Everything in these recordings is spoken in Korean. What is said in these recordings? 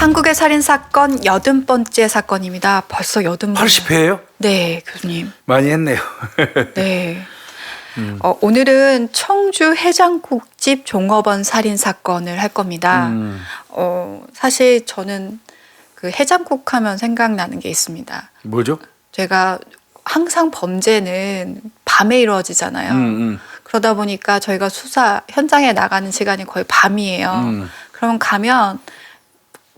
한국의 살인사건 80번째 사건입니다. 벌써 80번. 80회예요? 네, 교수님. 많이 했네요. 네. 오늘은 청주 해장국집 종업원 살인사건을 할 겁니다. 사실 저는 그 해장국 하면 생각나는 게 있습니다. 뭐죠? 제가 항상 범죄는 밤에 이루어지잖아요. 그러다 보니까 저희가 수사 현장에 나가는 시간이 거의 밤이에요. 그러면 가면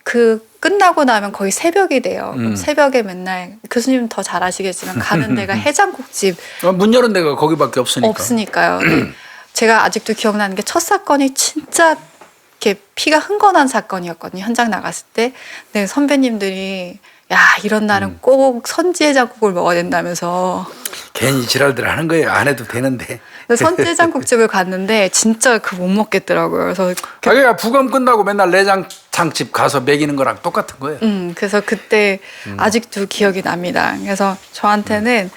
그 끝나고 나면 거의 새벽이 돼요. 그럼 새벽에 맨날 교수님 더 잘 아시겠지만 가는 데가 해장국집 문 열은 데가 거기밖에 없으니까. 없으니까요. 네. 제가 아직도 기억나는 게 첫 사건이 진짜 이렇게 피가 흥건한 사건이었거든요. 현장 나갔을 때. 네, 선배님들이 야 이런 날은 꼭 선지해장국을 먹어야 된다면서 괜히 지랄들 하는 거예요. 안 해도 되는데. 선지해장국집을 갔는데 진짜 그 못 먹겠더라고요. 그래서 그러니까 부검 끝나고 맨날 내장탕집 가서 먹이는 거랑 똑같은 거예요. 그래서 그때 아직도 기억이 납니다. 그래서 저한테는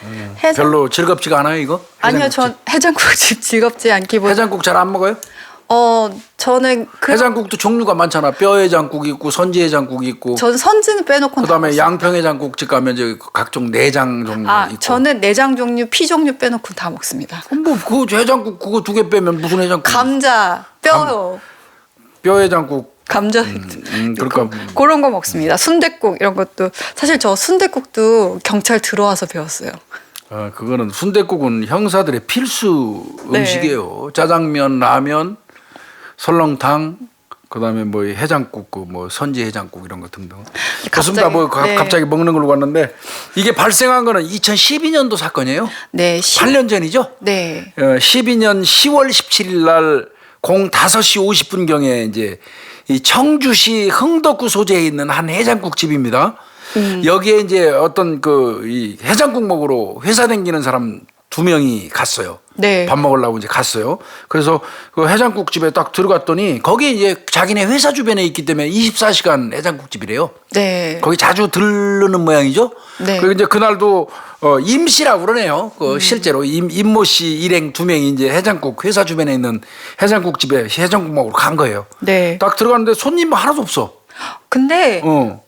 별로 즐겁지가 않아요, 이거? 아니요, 전 해장국집 즐겁지 않기보다 해장국 잘 안 먹어요? 저는 해장국도 종류가 많잖아. 뼈 해장국 있고 선지 해장국 있고. 전 선지는 빼놓고 그다음에 양평 해장국집 가면 이제 각종 내장 종류 있고. 저는 내장 종류, 피 종류 빼놓고 다 먹습니다. 뭐 그 해장국 그거 2개 빼면 무슨 해장국? 감자, 뼈, 뼈 해장국. 감자, 그러니까 그런 거 먹습니다. 순댓국 이런 것도 사실 저 순댓국도 경찰 들어와서 배웠어요. 그거는 순댓국은 형사들의 필수 네. 음식이에요. 짜장면, 라면, 설렁탕, 그다음에 뭐 해장국, 뭐 선지 해장국 이런 거 등등. 그렇습니다. 뭐 네. 갑자기 먹는 걸로 갔는데 이게 발생한 거는 2012년도 사건이에요. 네, 8년 전이죠. 네, 12년 10월 17일 날 05시 50분 경에 이제 이 청주시 흥덕구 소재에 있는 한 해장국 집입니다. 여기에 이제 어떤 이 해장국 먹으러 회사 다니는 사람 2명이 갔어요. 네. 밥 먹으려고 이제 갔어요. 그래서 그 해장국 집에 딱 들어갔더니 거기 이제 자기네 회사 주변에 있기 때문에 24시간 해장국 집이래요. 네. 거기 자주 들르는 모양이죠. 네. 그리고 이제 그날도 임씨라고 그러네요. 실제로 임모 씨 일행 2명이 이제 해장국 회사 주변에 있는 해장국 집에 해장국 먹으러 간 거예요. 네. 딱 들어갔는데 손님 하나도 없어. 근데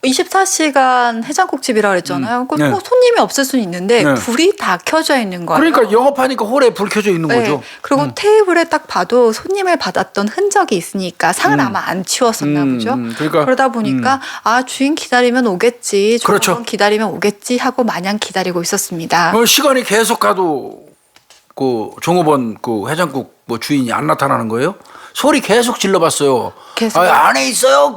24시간 해장국집이라 그랬잖아요. 네. 뭐 손님이 없을 수는 있는데 네. 불이 다 켜져 있는 거예요. 그러니까 영업하니까 홀에 불 켜져 있는 네. 거죠. 그리고 테이블에 딱 봐도 손님을 받았던 흔적이 있으니까 상을 아마 안 치웠었나 보죠. 그러니까, 그러다 보니까 주인 기다리면 오겠지, 그렇죠. 종업원 기다리면 오겠지 하고 마냥 기다리고 있었습니다. 시간이 계속 가도 그 종업원 그 해장국 뭐 주인이 안 나타나는 거예요. 소리 계속 질러봤어요. 계속. 안에 있어요.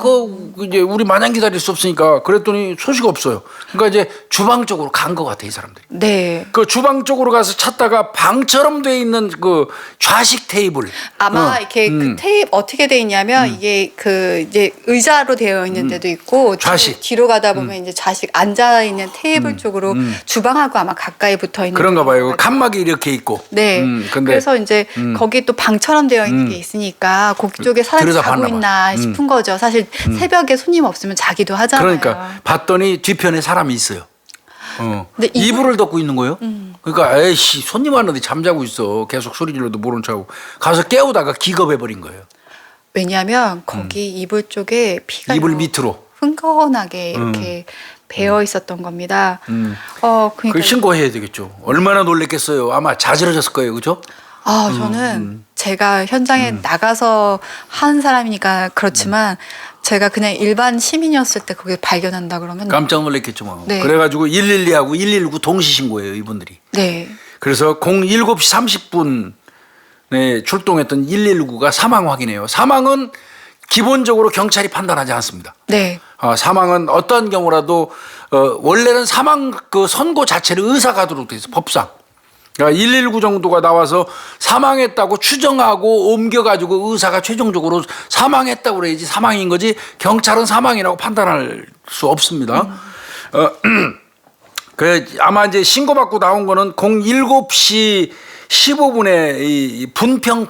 이제 우리 마냥 기다릴 수 없으니까 그랬더니 소식 없어요. 그러니까 이제 주방 쪽으로 간 것 같아 이 사람들이. 네. 그 주방 쪽으로 가서 찾다가 방처럼 돼 있는 그 좌식 테이블. 아마 이렇게 그 테이프 어떻게 돼 있냐면 이게 이제 의자로 되어 있는 데도 있고 좌식. 뒤로 가다 보면 이제 좌식 앉아 있는 테이블 쪽으로 주방하고 아마 가까이 붙어 있는 그런가 봐요. 데가 칸막이 이렇게 있고. 네. 근데 그래서 이제 거기 또 방처럼 되어 있는 게 있으니까 거기 쪽에 사람이 자고 들여다봤나 있나 봐. 싶은 거죠. 사실 새벽에 손님 없으면 자기도 하잖아요. 그러니까 봤더니 뒤편에 사람이 있어요. 근데 이불을 덮고 있는 거예요. 그러니까 에이씨 손님 왔는데 잠자고 있어. 계속 소리 질러도 모른 척하고 가서 깨우다가 기겁해 버린 거예요. 왜냐하면 거기 이불 쪽에 피가 이불 이렇게 밑으로. 흥건하게 이렇게 배어 있었던 겁니다. 그러니까 그 신고해야 되겠죠. 얼마나 놀랬겠어요. 아마 자지러졌을 거예요, 그죠? 저는 제가 현장에 나가서 한 사람이니까 그렇지만 제가 그냥 일반 시민이었을 때 거기 발견한다 그러면 깜짝 놀랐겠죠, 뭐. 네. 그래가지고 112하고 119 동시 신고해요, 이분들이. 네. 그래서 07시 30분에 출동했던 119가 사망 확인해요. 사망은 기본적으로 경찰이 판단하지 않습니다. 네. 사망은 어떤 경우라도 원래는 사망 그 선고 자체를 의사가 하도록 돼 있어 법상. 그러니까 119 정도가 나와서 사망했다고 추정하고 옮겨가지고 의사가 최종적으로 사망했다고 그래야지 사망인 거지 경찰은 사망이라고 판단할 수 없습니다. 아마 이제 신고받고 나온 거는 07시 15분에 이 분평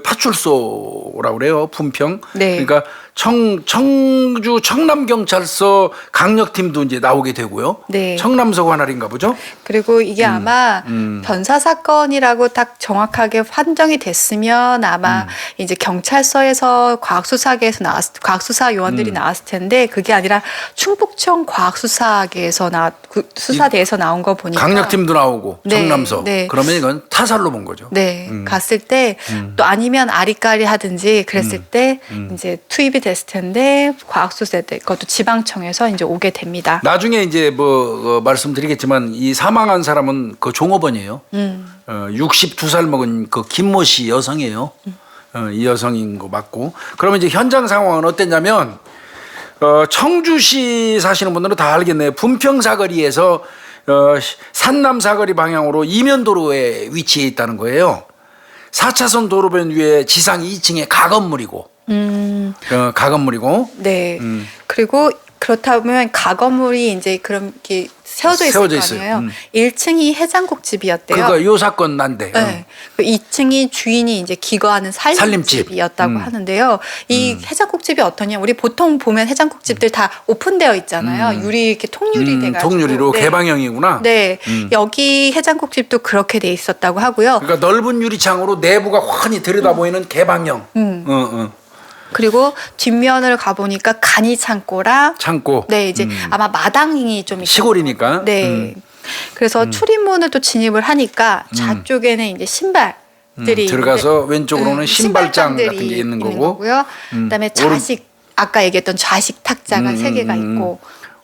파출소라고 그래요. 분평. 네. 그러니까 청주 청남경찰서 강력팀도 이제 나오게 되고요. 네. 청남서 관할인가 보죠. 그리고 이게 아마 변사 사건이라고 딱 정확하게 판정이 됐으면 아마 이제 경찰서에서 과학수사계에서 과학수사 요원들이 나왔을 텐데 그게 아니라 충북청 과학수사계에서 수사대에서 나온 거 보니까 강력팀도 나오고 네, 청남서. 네. 그러면 이건 타살로 본 거죠. 네, 갔을 때 또 아니면 아리까리 하든지 그랬을 때 이제 투입이 됐을 텐데 과학수사대 그것도 지방청에서 이제 오게 됩니다. 나중에 이제 뭐 말씀드리겠지만 이 사망한 사람은 그 종업원이에요. 62살 먹은 그 김모 씨 여성이에요. 이 여성인 거 맞고. 그러면 이제 현장 상황은 어땠냐면 청주시 사시는 분들은 다 알겠네요. 분평사거리에서 산남사거리 방향으로 이면도로에 위치해 있다는 거예요. 4차선 도로변 위에 지상 2층에 가건물이고. 가건물이고. 네. 그리고 그렇다면 가건물이 이제 그렇게 세워져 있을 거 아니에요. 1층이 해장국집이었대요. 그거 요 사건 난데. 네. 그 2층이 주인이 이제 기거하는 살림집이었다고 하는데요. 이 해장국집이 어떠냐? 우리 보통 보면 해장국집들 다 오픈되어 있잖아요. 유리 이렇게 통유리 돼가지고. 통유리로 네. 개방형이구나. 네. 여기 해장국집도 그렇게 돼 있었다고 하고요. 그러니까 넓은 유리창으로 내부가 환히 들여다보이는 개방형. 그리고 뒷면을 가보니까 간이 창고랑 창고. 네, 이제 아마 마당이 좀 있고. 시골이니까. 네. 그래서 출입문을 또 진입을 하니까 좌쪽에는 이제 신발들이 들어가서 왼쪽으로는 신발장 신발장들이 같은 게 있는 거고. 거고요. 그다음에 좌식 아까 얘기했던 좌식 탁자가 3개가 있고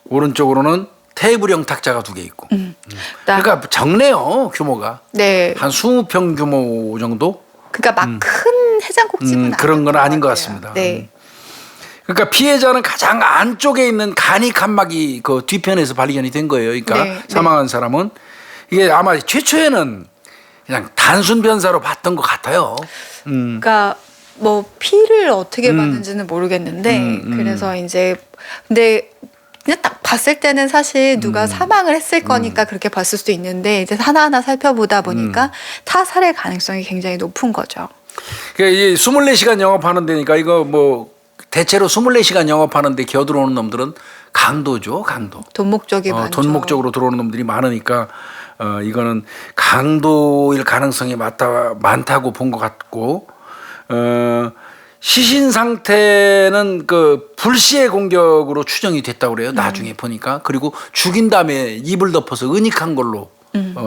오른쪽으로는 테이블형 탁자가 2개 있고. 그러니까 적네요, 규모가. 네. 한 20평 규모 정도? 그러니까 막 큰 해장국집은 그런 건 아닌 것 같아요. 같습니다. 네. 그러니까 피해자는 가장 안쪽에 있는 간이 칸막이 그 뒤편에서 발견이 된 거예요. 그러니까 네, 사망한 사람은 이게 아마 최초에는 그냥 단순 변사로 봤던 것 같아요. 그러니까 뭐 피를 어떻게 봤는지는 모르겠는데 그래서 이제 근데 그냥 딱 봤을 때는 사실 누가 사망을 했을 거니까 그렇게 봤을 수도 있는데 이제 하나하나 살펴보다 보니까 타살의 가능성이 굉장히 높은 거죠. 그러니까 이 24시간 영업하는 데니까 이거 뭐 대체로 24시간 영업하는데 겨들어오는 놈들은 강도죠, 강도. 돈 목적이 많죠. 돈 목적으로 들어오는 놈들이 많으니까 이거는 강도일 가능성이 많다고 본 것 같고 시신 상태는 그 불시의 공격으로 추정이 됐다고 그래요. 나중에 보니까. 그리고 죽인 다음에 입을 덮어서 은닉한 걸로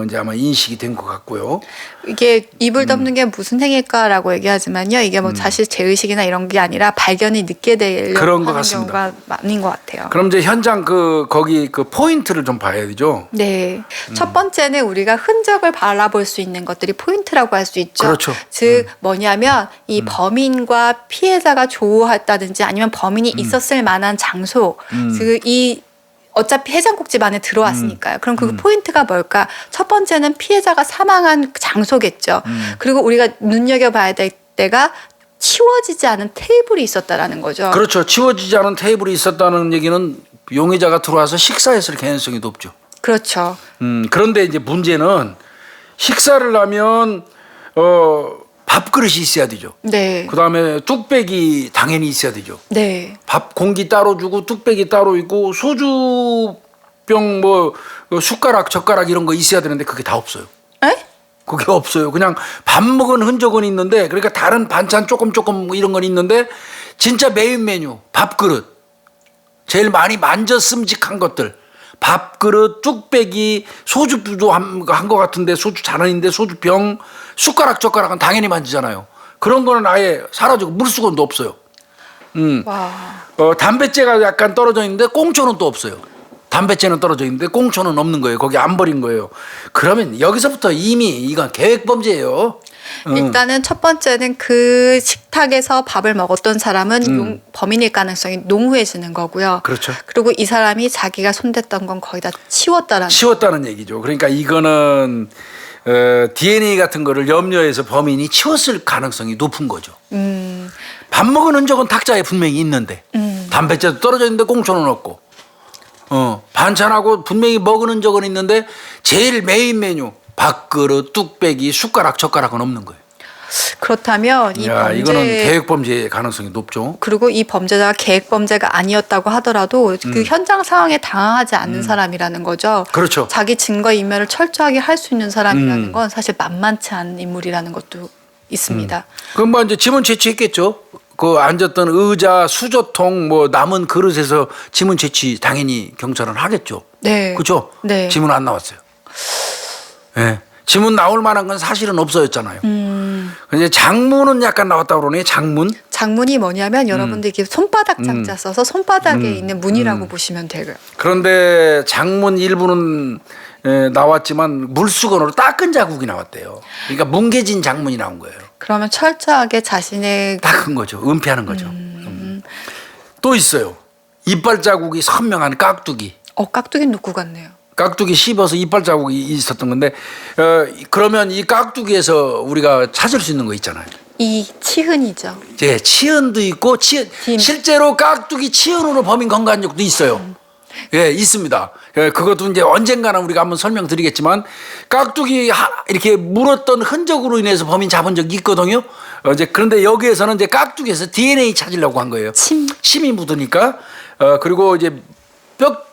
이제 아마 인식이 된 것 같고요. 이게 입을 덮는 게 무슨 행위일까라고 얘기하지만요. 이게 뭐 사실 재의식이나 이런 게 아니라 발견이 늦게 되려고 그런 것 하는 같습니다. 경우가 많은 것 같아요. 그럼 이제 현장 거기 그 포인트를 좀 봐야 되죠. 네. 첫 번째는 우리가 흔적을 바라볼 수 있는 것들이 포인트라고 할 수 있죠. 그렇죠. 즉 뭐냐면 이 범인과 피해자가 조우했다든지 아니면 범인이 있었을 만한 장소, 즉 이 어차피 해장국집 안에 들어왔으니까요. 그럼 그 포인트가 뭘까? 첫 번째는 피해자가 사망한 장소겠죠. 그리고 우리가 눈여겨봐야 될 때가 치워지지 않은 테이블이 있었다라는 거죠. 그렇죠. 치워지지 않은 테이블이 있었다는 얘기는 용의자가 들어와서 식사했을 가능성이 높죠. 그렇죠. 그런데 이제 문제는 식사를 하면 밥그릇이 있어야 되죠. 네. 그다음에 뚝배기 당연히 있어야 되죠. 네. 밥 공기 따로 주고 뚝배기 따로 있고 소주병 뭐 숟가락 젓가락 이런 거 있어야 되는데 그게 다 없어요. 에? 그게 없어요. 그냥 밥 먹은 흔적은 있는데 그러니까 다른 반찬 조금 이런 건 있는데 진짜 메인 메뉴 밥그릇 제일 많이 만졌음직한 것들 밥그릇 뚝배기 소주도 한 것 같은데 소주 잔은인데 소주병 숟가락 젓가락은 당연히 만지잖아요. 그런 거는 아예 사라지고 물수건도 없어요. 와. 담뱃재가 약간 떨어져 있는데 꽁초는 또 없어요. 담뱃재는 떨어져 있는데 꽁초는 없는 거예요. 거기 안 버린 거예요. 그러면 여기서부터 이미 이건 계획범죄예요. 일단은 첫 번째는 그 식탁에서 밥을 먹었던 사람은 범인일 가능성이 농후해지는 거고요. 그렇죠. 그리고 이 사람이 자기가 손댔던 건 거의 다 치웠다는 얘기죠. 그러니까 이거는 DNA 같은 거를 염려해서 범인이 치웠을 가능성이 높은 거죠. 밥 먹은 흔적은 탁자에 분명히 있는데 담뱃재도 떨어져 있는데 꽁초는 없고 반찬하고 분명히 먹은 흔적은 있는데 제일 메인 메뉴 밥그릇 뚝배기 숟가락 젓가락은 없는 거예요. 그렇다면 이 야, 범죄 이거는 계획 범죄의 가능성이 높죠. 그리고 이 범죄자가 계획 범죄가 아니었다고 하더라도 그 현장 상황에 당황하지 않는 사람이라는 거죠. 그렇죠. 자기 증거 인멸을 철저하게 할 수 있는 사람이라는 건 사실 만만치 않은 인물이라는 것도 있습니다. 그럼 뭐 이제 지문 채취했겠죠. 그 앉았던 의자, 수저통, 뭐 남은 그릇에서 지문 채취 당연히 경찰은 하겠죠. 네. 그렇죠. 네. 지문 안 나왔어요. 네. 지문 나올 만한 건 사실은 없어졌잖아요. 근데 장문은 약간 나왔다고 그러네. 장문. 장문이 뭐냐면 여러분들 이렇게 손바닥 장자 써서 손바닥에 있는 문이라고 보시면 되고요. 그런데 장문 일부는 나왔지만 물수건으로 닦은 자국이 나왔대요. 그러니까 뭉개진 장문이 나온 거예요. 그러면 철저하게 자신의 닦은 거죠. 은폐하는 거죠. 또 있어요. 이빨 자국이 선명한 깍두기. 깍두기 놓고 갔네요. 깍두기 씹어서 이빨 자국이 있었던 건데 그러면 이 깍두기에서 우리가 찾을 수 있는 거 있잖아요. 이 치흔이죠. 예, 치흔도 있고 실제로 깍두기 치흔으로 범인 검거한 적도 있어요. 예, 있습니다. 예, 그것도 이제 언젠가는 우리가 한번 설명드리겠지만 깍두기 이렇게 물었던 흔적으로 인해서 범인 잡은 적이 있거든요. 이제 그런데 여기에서는 이제 깍두기에서 DNA 찾으려고 한 거예요. 침이 묻으니까 그리고 이제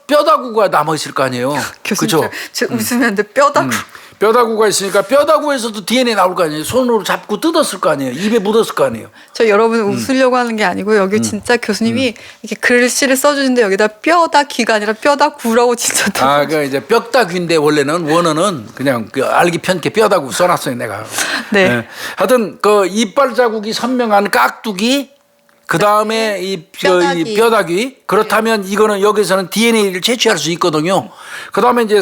뼈다구가 남아 있을 거 아니에요. 교수님, 저 웃으면 안 돼. 뼈다구. 뼈다구가 있으니까 뼈다구에서도 DNA 나올 거 아니에요. 손으로 잡고 뜯었을 거 아니에요. 입에 묻었을 거 아니에요. 저 여러분 웃으려고 하는 게 아니고 여기 진짜 교수님이 이렇게 글씨를 써주는데 여기다 뼈다귀가 아니라 뼈다구라고 진짜. 그 이제 뼈다귀인데 원래는 원어는 그냥 그 알기 편게 뼈다구 써놨어요 내가. 네. 네. 하여튼 그 이빨 자국이 선명한 깍두기. 그 다음에 이 뼈다귀. 그렇다면 이거는 여기서는 DNA를 채취할 수 있거든요. 그 다음에 이제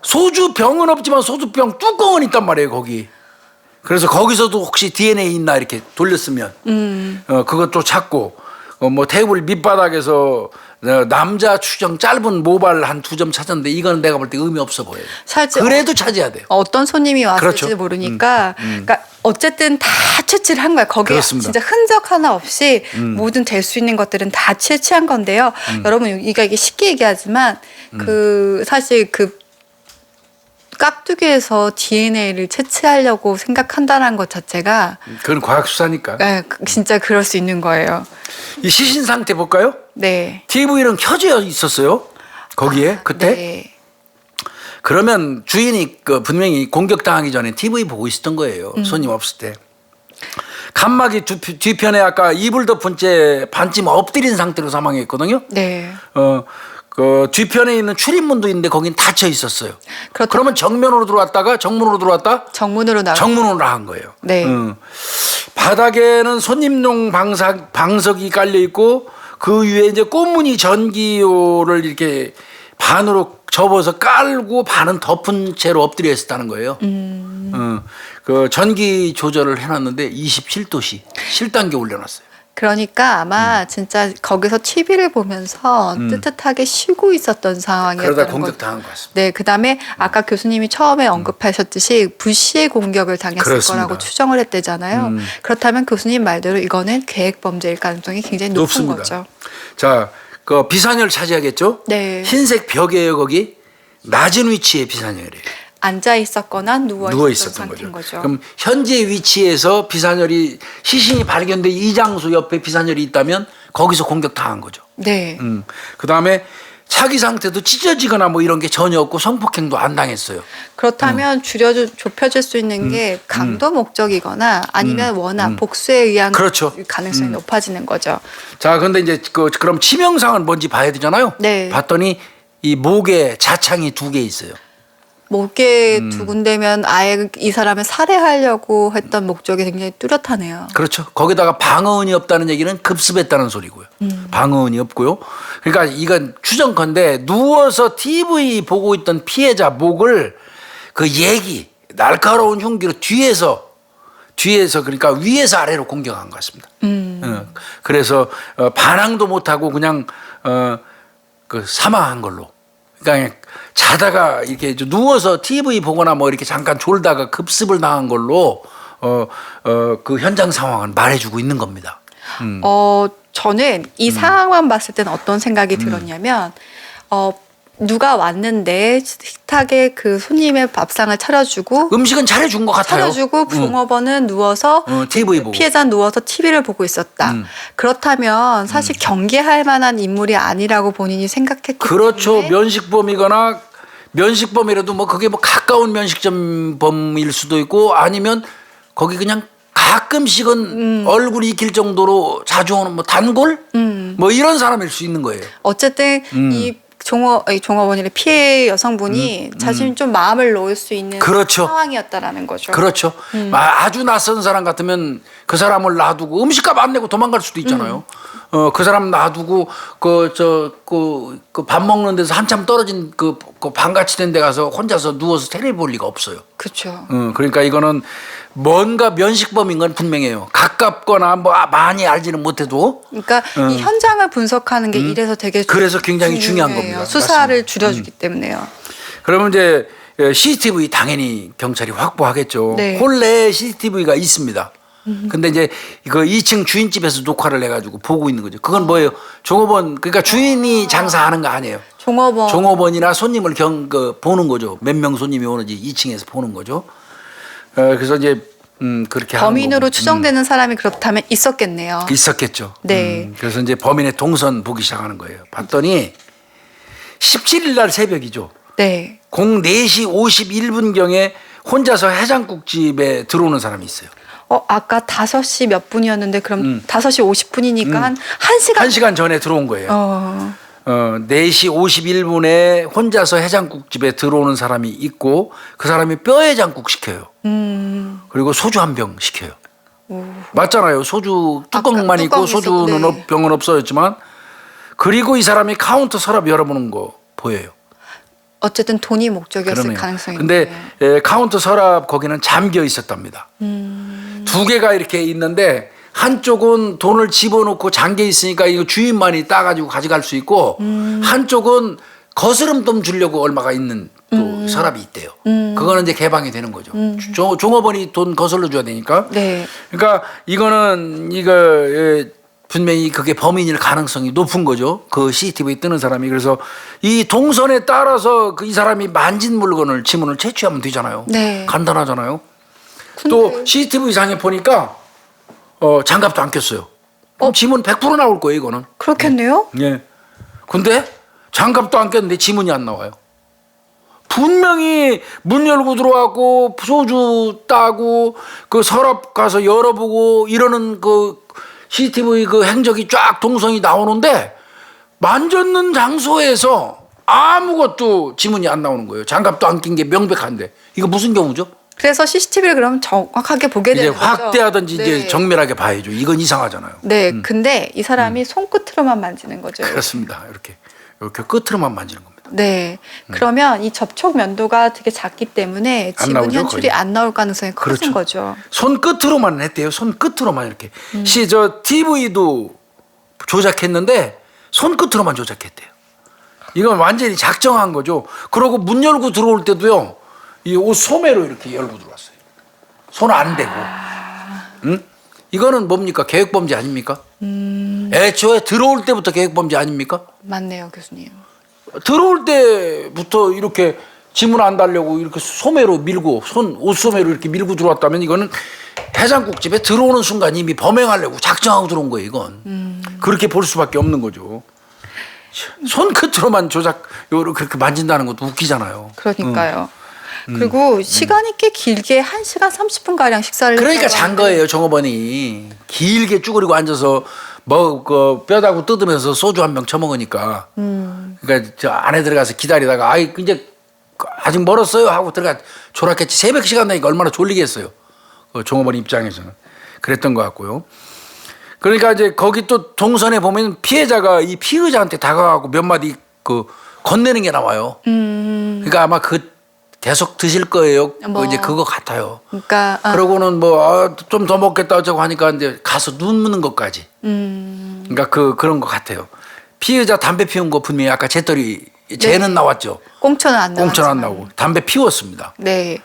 소주병은 없지만 소주병 뚜껑은 있단 말이에요, 거기. 그래서 거기서도 혹시 DNA 있나 이렇게 돌렸으면 그것도 찾고 뭐 테이블 밑바닥에서 남자 추정 짧은 모발 한 2점 찾았는데 이거는 내가 볼 때 의미 없어 보여요. 그래도 찾아야 돼요. 어떤 손님이 왔을지 그렇죠. 모르니까 그러니까 어쨌든 다 채취를 한 거야. 거기에 그렇습니다. 진짜 흔적 하나 없이 모든 될 수 있는 것들은 다 채취한 건데요. 여러분 이게 쉽게 얘기하지만 그 사실 그 깍두기에서 DNA를 채취하려고 생각한다는 것 자체가 그건 과학 수사니까. 네, 진짜 그럴 수 있는 거예요. 이 시신 상태 볼까요? 네. TV는 켜져 있었어요. 거기에 그때. 네. 그러면 주인이 분명히 공격당하기 전에 TV 보고 있었던 거예요. 손님 없을 때. 칸막이 뒤편에 아까 이불 덮은 채 반쯤 엎드린 상태로 사망했거든요. 네. 그 뒤편에 있는 출입문도 있는데 거긴 닫혀 있었어요. 그러면 정면으로 들어왔다가 정문으로 들어왔다? 정문으로 나간 거예요. 네. 바닥에는 손님용 방석이 깔려 있고 그 위에 이제 꽃무늬 전기요를 이렇게 반으로 접어서 깔고 반은 덮은 채로 엎드려 있었다는 거예요. 그 전기 조절을 해놨는데 27도씨 실단계 올려놨어요. 그러니까 아마 진짜 거기서 TV를 보면서 뜨뜻하게 쉬고 있었던 상황이었다는 그러다 공격당한 것 같습니다. 네, 그다음에 아까 교수님이 처음에 언급하셨듯이 불시의 공격을 당했을 그렇습니다. 거라고 추정을 했대잖아요. 그렇다면 교수님 말대로 이거는 계획 범죄일 가능성이 굉장히 높은 높습니다. 거죠. 자, 그 비산혈 찾아야겠죠? 네. 흰색 벽이에요, 거기. 낮은 위치에 비산혈이에요. 앉아 있었거나 누워 있었던 상태인 거죠. 그럼 현재 위치에서 비산혈이 시신이 발견된 이 장소 옆에 비산혈이 있다면 거기서 공격당한 거죠. 네. 그다음에 차기 상태도 찢어지거나 뭐 이런 게 전혀 없고 성폭행도 안 당했어요. 그렇다면 좁혀질 수 있는 게 강도 목적이거나 아니면 워낙 복수에 의한 그렇죠. 가능성이 높아지는 거죠. 자, 근데 이제 그럼 치명상은 뭔지 봐야 되잖아요. 네. 봤더니 이 목에 자창이 2개 있어요. 목에 두 군데면 아예 이 사람을 살해하려고 했던 목적이 굉장히 뚜렷하네요. 그렇죠. 거기다가 방어은이 없다는 얘기는 급습했다는 소리고요. 방어은이 없고요. 그러니까 이건 추정컨대 누워서 TV 보고 있던 피해자 목을 그 날카로운 흉기로 뒤에서 그러니까 위에서 아래로 공격한 것 같습니다. 그래서 반항도 못하고 그냥 사망한 걸로. 그러니까 자다가 이렇게 누워서 TV 보거나 뭐 이렇게 잠깐 졸다가 급습을 당한 걸로 그 현장 상황은 말해주고 있는 겁니다. 저는 이 상황만 봤을 때는 어떤 생각이 들었냐면 누가 왔는데 식탁에 그 손님의 밥상을 차려주고 음식은 잘해준 것 같아요. 차려주고 종업원은 누워서 TV 보고. 피해자는 누워서 TV를 보고 있었다. 그렇다면 사실 경계할 만한 인물이 아니라고 본인이 생각했기 그렇죠. 때문에 면식범이거나 면식범이라도 뭐 그게 뭐 가까운 면식점범일 수도 있고 아니면 거기 그냥 가끔씩은 얼굴이 익힐 정도로 자주 오는 뭐 단골 뭐 이런 사람일 수 있는 거예요. 어쨌든 이 종업원이래 피해 여성분이 자신이 좀 마음을 놓을 수 있는 그렇죠. 상황이었다라는 거죠. 그렇죠. 아주 낯선 사람 같으면 그 사람을 놔두고 음식값 안 내고 도망갈 수도 있잖아요. 그 사람 놔두고 그 밥 먹는 데서 한참 떨어진 그 방같이 된 데 가서 혼자서 누워서 텔레비 볼 리가 없어요. 그렇죠. 그러니까 이거는 뭔가 면식범인 건 분명해요. 가깝거나 뭐 많이 알지는 못해도. 그러니까 이 현장을 분석하는 게 이래서 되게 그래서 굉장히 중요한 중요해요. 겁니다. 수사를 맞습니다. 줄여주기 때문에요. 그러면 이제 CCTV 당연히 경찰이 확보하겠죠. 네. 홀 내에 CCTV가 있습니다. 근데 이제 그 2층 주인집에서 녹화를 해가지고 보고 있는 거죠. 그건 뭐예요? 종업원 그러니까 주인이 장사하는 거 아니에요. 종업원이나 손님을 보는 거죠. 몇 명 손님이 오는지 2층에서 보는 거죠. 그래서 이제 그렇게 범인으로 하는 추정되는 사람이 그렇다면 있었겠네요. 있었겠죠. 네. 그래서 이제 범인의 동선 보기 시작하는 거예요. 봤더니 17일 날 새벽이죠. 네. 04시 51분경에 혼자서 해장국집에 들어오는 사람이 있어요. 아까 5시 몇 분이었는데 그럼 5시 50분이니까 한 1시간 1시간 전에 들어온 거예요. 4시 51분에 혼자서 해장국집에 들어오는 사람이 있고 그 사람이 뼈해장국 시켜요. 그리고 소주 한 병 시켜요. 맞잖아요. 소주 뚜껑만 있고 소주는 네. 병은 없어졌지만 그리고 이 사람이 카운터 서랍 열어보는 거 보여요. 어쨌든 돈이 목적이었을 그러네요. 가능성이 근데 있네요. 카운터 서랍 거기는 잠겨 있었답니다. 두 개가 이렇게 있는데 한쪽은 돈을 집어넣고 잠겨 있으니까 이거 주인만이 따가지고 가져갈 수 있고 한쪽은 거스름 돈 주려고 얼마가 있는 또 서랍이 있대요. 그거는 이제 개방이 되는 거죠. 종업원이 돈 거슬러 줘야 되니까. 네. 그러니까 이거는 분명히 그게 범인일 가능성이 높은 거죠. 그 CCTV에 뜨는 사람이. 그래서 이 동선에 따라서 이 사람이 만진 물건을 지문을 채취하면 되잖아요. 네. 간단하잖아요. 또 CCTV 상에 보니까 장갑도 안 꼈어요. 그럼 지문 100% 나올 거예요, 이거는. 그렇겠네요. 예. 근데 장갑도 안 꼈는데 지문이 안 나와요. 분명히 문 열고 들어왔고 소주 따고 그 서랍 가서 열어보고 이러는 그 CCTV 그 행적이 쫙 동선이 나오는데 만졌는 장소에서 아무것도 지문이 안 나오는 거예요. 장갑도 안 낀 게 명백한데 이거 무슨 경우죠? 그래서 CCTV를 그럼 정확하게 보게 이제 되는 거죠. 확대하든지 네. 이제 정밀하게 봐야죠. 이건 이상하잖아요. 네, 근데 이 사람이 손끝으로만 만지는 거죠. 그렇습니다. 이렇게 끝으로만 만지는 겁니다. 네, 그러면 이 접촉 면도가 되게 작기 때문에 안 지문 나오죠, 현출이 거의. 안 나올 가능성이 커진 그렇죠. 거죠. 손 끝으로만 했대요. 손 끝으로만 이렇게. TV도 조작했는데 손 끝으로만 조작했대요. 이건 완전히 작정한 거죠. 그러고 문 열고 들어올 때도요. 이 옷 소매로 이렇게 열고 들어왔어요. 손 안 대고. 응? 이거는 뭡니까? 계획범죄 아닙니까? 애초에 들어올 때부터 계획범죄 아닙니까? 맞네요, 교수님. 들어올 때부터 이렇게 지문 안 달려고 이렇게 소매로 밀고 옷 소매로 이렇게 밀고 들어왔다면 이거는 해장국집에 들어오는 순간 이미 범행하려고 작정하고 들어온 거예요, 이건. 그렇게 볼 수밖에 없는 거죠. 손끝으로만 그렇게 만진다는 것도 웃기잖아요. 그러니까요. 그리고 시간이 꽤 길게 1시간 30분 가량 식사를 그러니까 했다고 잔 하는데 거예요, 종업원이. 길게 쭈그리고 앉아서 뼈다구 뜯으면서 소주 한 병 처먹으니까. 그러니까 저 안에 들어가서 기다리다가 이제 아직 멀었어요 하고 졸았겠지. 새벽 시간 나니까 얼마나 졸리겠어요. 종업원 입장에서는. 그랬던 것 같고요. 그러니까 이제 거기 또 동선에 보면 피해자가 이 피의자한테 다가가고 몇 마디 건네는 게 나와요. 그러니까 아마 계속 드실 거예요. 이제 그거 같아요. 그러니까 그러고는 좀 더 먹겠다 어쩌고 하니까 이제 가서 눈 무는 것까지. 그러니까 그런 것 같아요. 피의자 담배 피운 거 분명히 아까 쟤는 나왔죠. 꽁초는 안 나왔지만. 꽁초는 안 나오고 담배 피웠습니다. 네.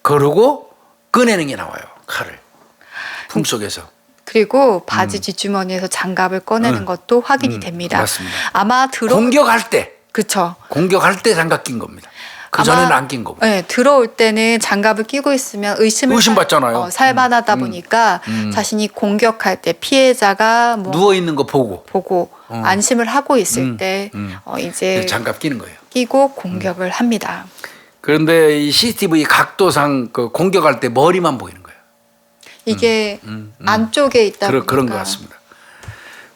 그러고 꺼내는 게 나와요. 칼을 품속에서. 그리고 바지 뒷주머니에서 장갑을 꺼내는 것도 확인이 됩니다. 맞습니다. 아마 공격할 때. 그렇죠. 공격할 때 장갑 낀 겁니다. 그 전에는 안 낀 거고. 네, 들어올 때는 장갑을 끼고 있으면 의심받잖아요. 살만하다 보니까 자신이 공격할 때 피해자가 뭐 누워 있는 거 보고 안심을 하고 있을 때 이제 장갑 끼는 거예요. 끼고 공격을 합니다. 그런데 이 CCTV 각도상 그 공격할 때 머리만 보이는 거예요. 이게 안쪽에 있다 보니까 그런 것 같습니다.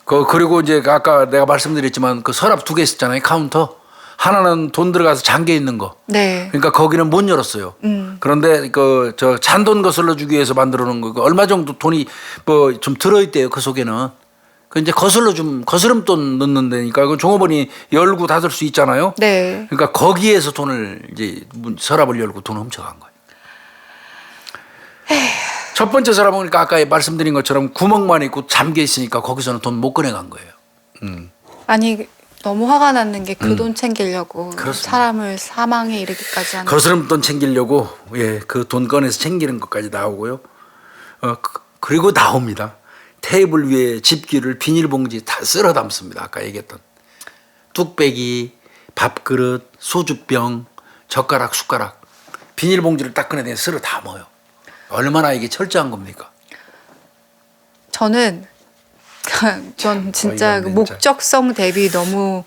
그리고 이제 아까 내가 말씀드렸지만 그 서랍 2개 있었잖아요. 카운터. 하나는 돈 들어가서 잠겨 있는 거. 네. 그러니까 거기는 못 열었어요. 그런데 그 저 잔돈 거슬러 주기 위해서 만들어 놓은 거 얼마 정도 돈이 뭐 좀 들어 있대요. 그 속에는. 그 이제 거스름돈 넣는 데니까 그 종업원이 열고 닫을 수 있잖아요. 네. 그러니까 거기에서 돈을 이제 서랍을 열고 돈을 훔쳐간 거예요. 첫 번째 서랍은 그러니까 아까 말씀드린 것처럼 구멍만 있고 잠겨 있으니까 거기서는 돈 못 꺼내간 거예요. 아니 너무 화가 났는 게 그 돈 챙기려고 그렇습니다. 사람을 사망에 이르기까지 하는. 거스름돈 챙기려고 그 돈 꺼내서 챙기는 것까지 나오고요. 그리고 나옵니다. 테이블 위에 집기를 비닐봉지 다 쓸어 담습니다. 아까 얘기했던 뚝배기, 밥그릇, 소주병, 젓가락, 숟가락 비닐봉지를 딱 꺼내서 쓸어 담아요. 얼마나 이게 철저한 겁니까? 전 진짜 이건 그 목적성 대비 너무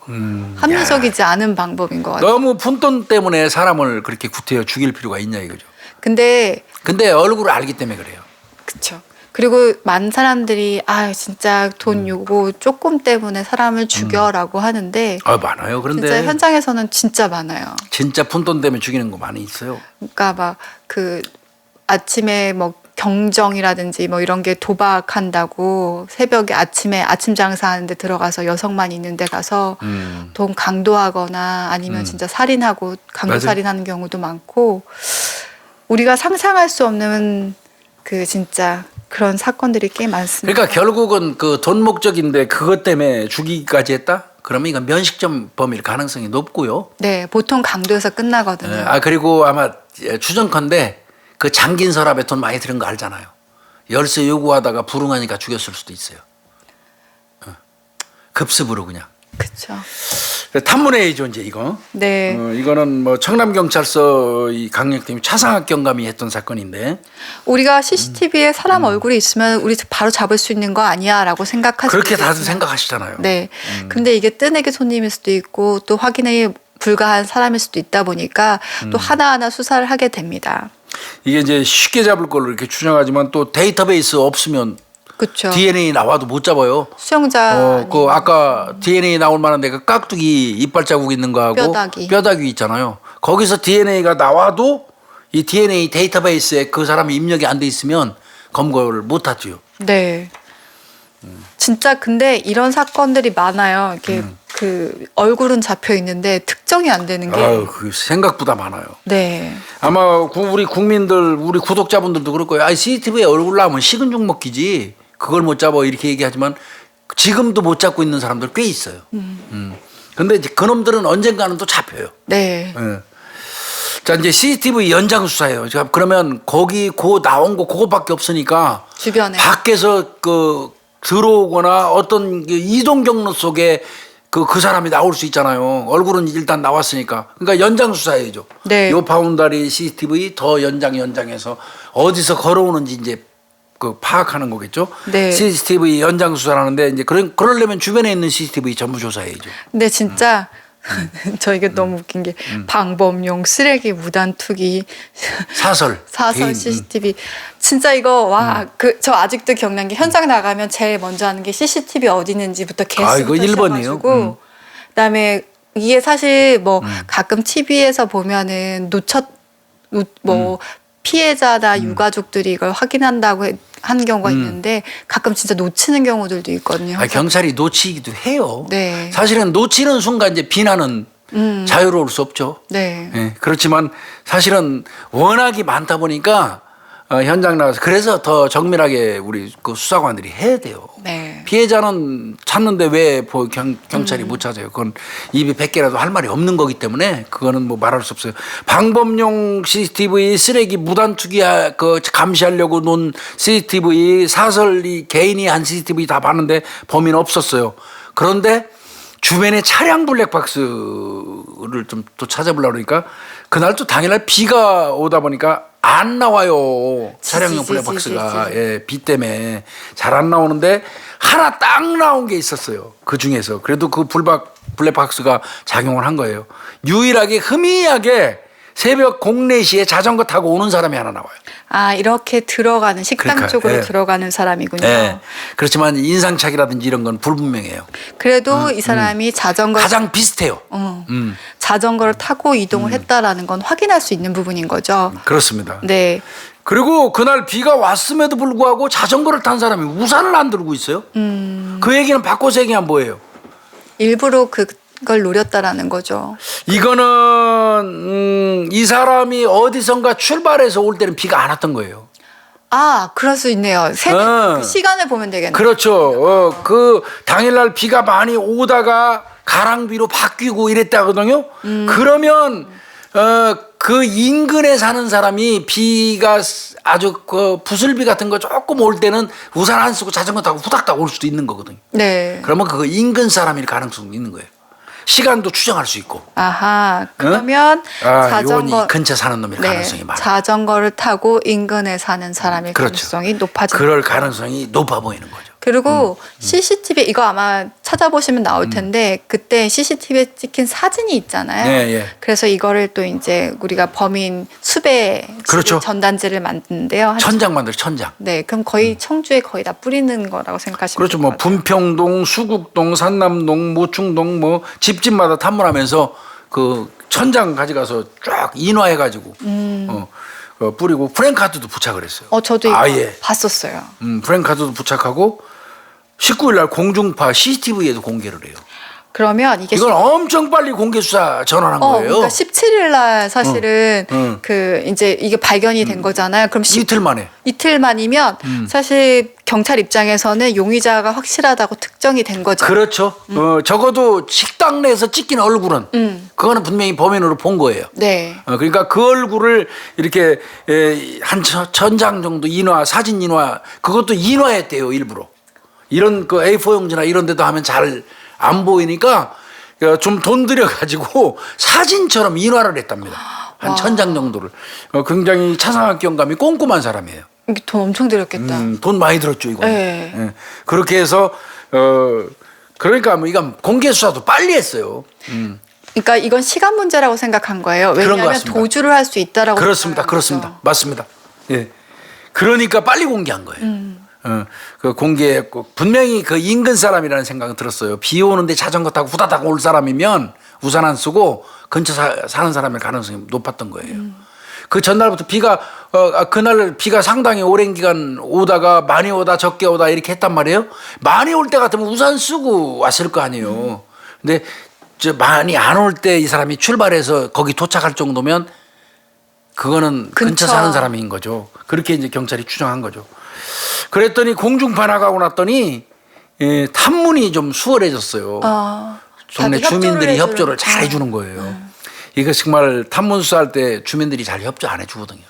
합리적이지 않은 방법인 것 같아요. 너무 푼돈 때문에 사람을 그렇게 구태여 죽일 필요가 있냐 이거죠. 근데 얼굴을 알기 때문에 그래요. 그쵸. 그리고 많은 사람들이 진짜 돈 요거 조금 때문에 사람을 죽여라고 하는데 많아요. 그런데 진짜 현장에서는 진짜 많아요. 진짜 푼돈 때문에 죽이는 거 많이 있어요. 그러니까 막 그 아침에 뭐 경정이라든지 뭐 이런 게 도박한다고 새벽에 아침에 아침 장사하는데 들어가서 여성만 있는 데 가서 돈 강도하거나 아니면 진짜 살인하고 강도살인하는 경우도 많고 우리가 상상할 수 없는 그 진짜 그런 사건들이 꽤 많습니다. 그러니까 결국은 그 돈 목적인데 그것 때문에 죽이기까지 했다? 그러면 이건 면식점 범일 가능성이 높고요. 네, 보통 강도에서 끝나거든요. 그리고 아마 추정컨대 그 잠긴 서랍에 돈 많이 들은 거 알잖아요. 열쇠 요구하다가 불응하니까 죽였을 수도 있어요. 급습으로 그냥. 그렇죠. 탐문회의 존재 이거. 네. 이거는 뭐 청남경찰서 이 강력팀이 차상학 경감이 했던 사건인데 우리가 CCTV에 사람 얼굴이 있으면 우리 바로 잡을 수 있는 거 아니야라고 생각하시죠. 그렇게 다들 생각하시잖아요. 네. 근데 이게 뜨내기 손님일 수도 있고 또 확인이 불가한 사람일 수도 있다 보니까 또 하나하나 수사를 하게 됩니다. 이게 이제 쉽게 잡을 걸로 이렇게 추정하지만 또 데이터베이스 없으면 그렇죠. DNA 나와도 못 잡아요. 수영자 그 아까 DNA 나올 만한 데가 깍두기 이빨 자국 있는 거하고 뼈다귀 있잖아요. 거기서 DNA가 나와도 이 DNA 데이터베이스에 그 사람이 입력이 안 돼 있으면 검거를 못 하죠. 네. 진짜 근데 이런 사건들이 많아요. 이렇게 그 얼굴은 잡혀 있는데 특정이 안 되는 게. 그 생각보다 많아요. 네. 아마 우리 국민들, 우리 구독자분들도 그럴 거예요. CCTV에 얼굴 나오면 식은 죽 먹기지. 그걸 못 잡아 이렇게 얘기하지만 지금도 못 잡고 있는 사람들 꽤 있어요. 근데 이제 그놈들은 언젠가는 또 잡혀요. 네. 자, 이제 CCTV 연장 수사예요. 그러면 거기 나온 거 그거밖에 없으니까 주변에 밖에서 들어오거나 어떤 이동 경로 속에 그 사람이 나올 수 있잖아요. 얼굴은 일단 나왔으니까. 그러니까 연장 수사해야죠. 네. 요 바운다리 CCTV 더 연장해서 어디서 걸어오는지 이제 파악하는 거겠죠. 네. CCTV 연장 수사를 하는데 이제 그러려면 주변에 있는 CCTV 전부 조사해야죠. 근데 진짜 저 이게 너무 웃긴 게 방범용 쓰레기 무단 투기 사설 개인. CCTV 진짜 이거 저 아직도 기억난 게 현장 나가면 제일 먼저 하는 게 CCTV 어디 있는지부터 이거 개수부터 1번이에요. 시작하시고 그다음에 이게 사실 뭐 가끔 TV에서 보면은 피해자나 유가족들이 이걸 확인한다고 하는 경우가 있는데 가끔 진짜 놓치는 경우들도 있거든요. 경찰이 놓치기도 해요. 네. 사실은 놓치는 순간 이제 비난은 자유로울 수 없죠. 네. 네. 그렇지만 사실은 워낙이 많다 보니까 현장 나가서 그래서 더 정밀하게 우리 그 수사관들이 해야 돼요. 네. 피해자는 찾는데 왜 경찰이 못 찾아요? 그건 입이 100개라도 할 말이 없는 거기 때문에 그거는 뭐 말할 수 없어요. 방범용 CCTV 쓰레기 무단 투기 감시하려고 놓은 CCTV 사설이 개인이 한 CCTV 다 봤는데 범인은 없었어요. 그런데 주변에 차량 블랙박스를 좀 또 찾아보려고 그러니까 그날 또 당일날 비가 오다 보니까 안 나와요. 차량용 블랙박스가. 예, 비 때문에 잘 안 나오는데 하나 딱 나온 게 있었어요. 그 중에서. 그래도 그 블랙박스가 작용을 한 거예요. 유일하게 희미하게 새벽 04시에 자전거 타고 오는 사람이 하나 나와요. 아, 이렇게 들어가는 식당 그러니까, 쪽으로 예. 들어가는 사람이군요. 예. 그렇지만 인상착이라든지 이런 건 불분명해요. 그래도 이 사람이 가장 비슷해요. 자전거를 타고 이동을 했다라는 건 확인할 수 있는 부분인 거죠. 그렇습니다. 네. 그리고 그날 비가 왔음에도 불구하고 자전거를 탄 사람이 우산을 안 들고 있어요. 그 얘기는 바꿔서 얘기하면 뭐예요? 일부러 그걸 노렸다라는 거죠. 이거는 이 사람이 어디선가 출발해서 올 때는 비가 안 왔던 거예요. 아, 그럴 수 있네요. 그 시간을 보면 되겠네요. 그렇죠. 그 당일날 비가 많이 오다가 가랑비로 바뀌고 이랬다거든요. 그러면 그 인근에 사는 사람이 비가 아주 그 부슬비 같은 거 조금 올 때는 우산 안 쓰고 자전거 타고 후닥닥 올 수도 있는 거거든요. 네. 그러면 그 인근 사람일 가능성이 있는 거예요. 시간도 추정할 수 있고. 아하. 그러면 요건 이 근처 사는 놈일 네, 가능성이 많아요. 자전거를 타고 인근에 사는 사람일 그렇죠. 가능성이 높아집니다. 그럴 가능성이 높아 보이는 거죠. 그리고 CCTV 이거 아마 찾아보시면 나올 텐데 그때 CCTV에 찍힌 사진이 있잖아요. 네, 예. 그래서 이거를 또 이제 우리가 범인 수배 그렇죠. 전단지를 만드는데요. 천장 만들어 천장. 네, 그럼 거의 청주에 거의 다 뿌리는 거라고 생각하시면 그렇죠. 될 뭐 것 같아요. 분평동, 수국동, 산남동, 모충동 뭐 집집마다 탐문하면서 그 천장 가져가서 쫙 인화해가지고 뿌리고 프랭카드도 부착을 했어요. 저도 이거 아예. 봤었어요. 프랭카드도 부착하고 19일 날 공중파 CCTV에도 공개를 해요. 그러면 이게 이건 엄청 빨리 공개 수사 전환한 거예요. 그러니까 17일 날 사실은 그 이제 이게 발견이 된 거잖아요. 그럼 이틀 만에. 이틀 만이면 사실 경찰 입장에서는 용의자가 확실하다고 특정이 된 거죠. 그렇죠. 적어도 식당 내에서 찍힌 얼굴은 그거는 분명히 범인으로 본 거예요. 네. 그러니까 그 얼굴을 이렇게 한 천장 정도 인화, 사진 인화, 그것도 인화했대요, 일부러. 이런 그 A4 용지나 이런 데도 하면 잘 안 보이니까 좀 돈 들여가지고 사진처럼 인화를 했답니다. 한 천장 정도를. 굉장히 차상학경감이 꼼꼼한 사람이에요. 이게 돈 엄청 들였겠다. 돈 많이 들었죠, 이거. 네. 예. 그렇게 해서 그러니까 뭐 이건 공개 수사도 빨리 했어요. 그러니까 이건 시간 문제라고 생각한 거예요. 그런 것 왜냐하면 같습니다. 도주를 할 수 있다라고. 그렇습니다. 생각한 그렇습니다. 거죠. 맞습니다. 예. 그러니까 빨리 공개한 거예요. 그 공개했고 분명히 그 인근 사람이라는 생각은 들었어요. 비 오는데 자전거 타고 후다닥 올 사람이면 우산 안 쓰고 근처 사는 사람일 가능성이 높았던 거예요. 그 전날부터 비가 그날 비가 상당히 오랜 기간 오다가 많이 오다 적게 오다 이렇게 했단 말이에요. 많이 올 때 같으면 우산 쓰고 왔을 거 아니에요. 근데 저 많이 안 올 때 이 사람이 출발해서 거기 도착할 정도면 그거는 근처 사는 사람인 거죠. 그렇게 이제 경찰이 추정한 거죠. 그랬더니 공중파 나가고 났더니 탐문이 좀 수월해졌어요. 동네 주민들이 협조를 잘 해주는 거예요. 이거 정말 탐문 수사할 때 주민들이 잘 협조 안 해주거든요.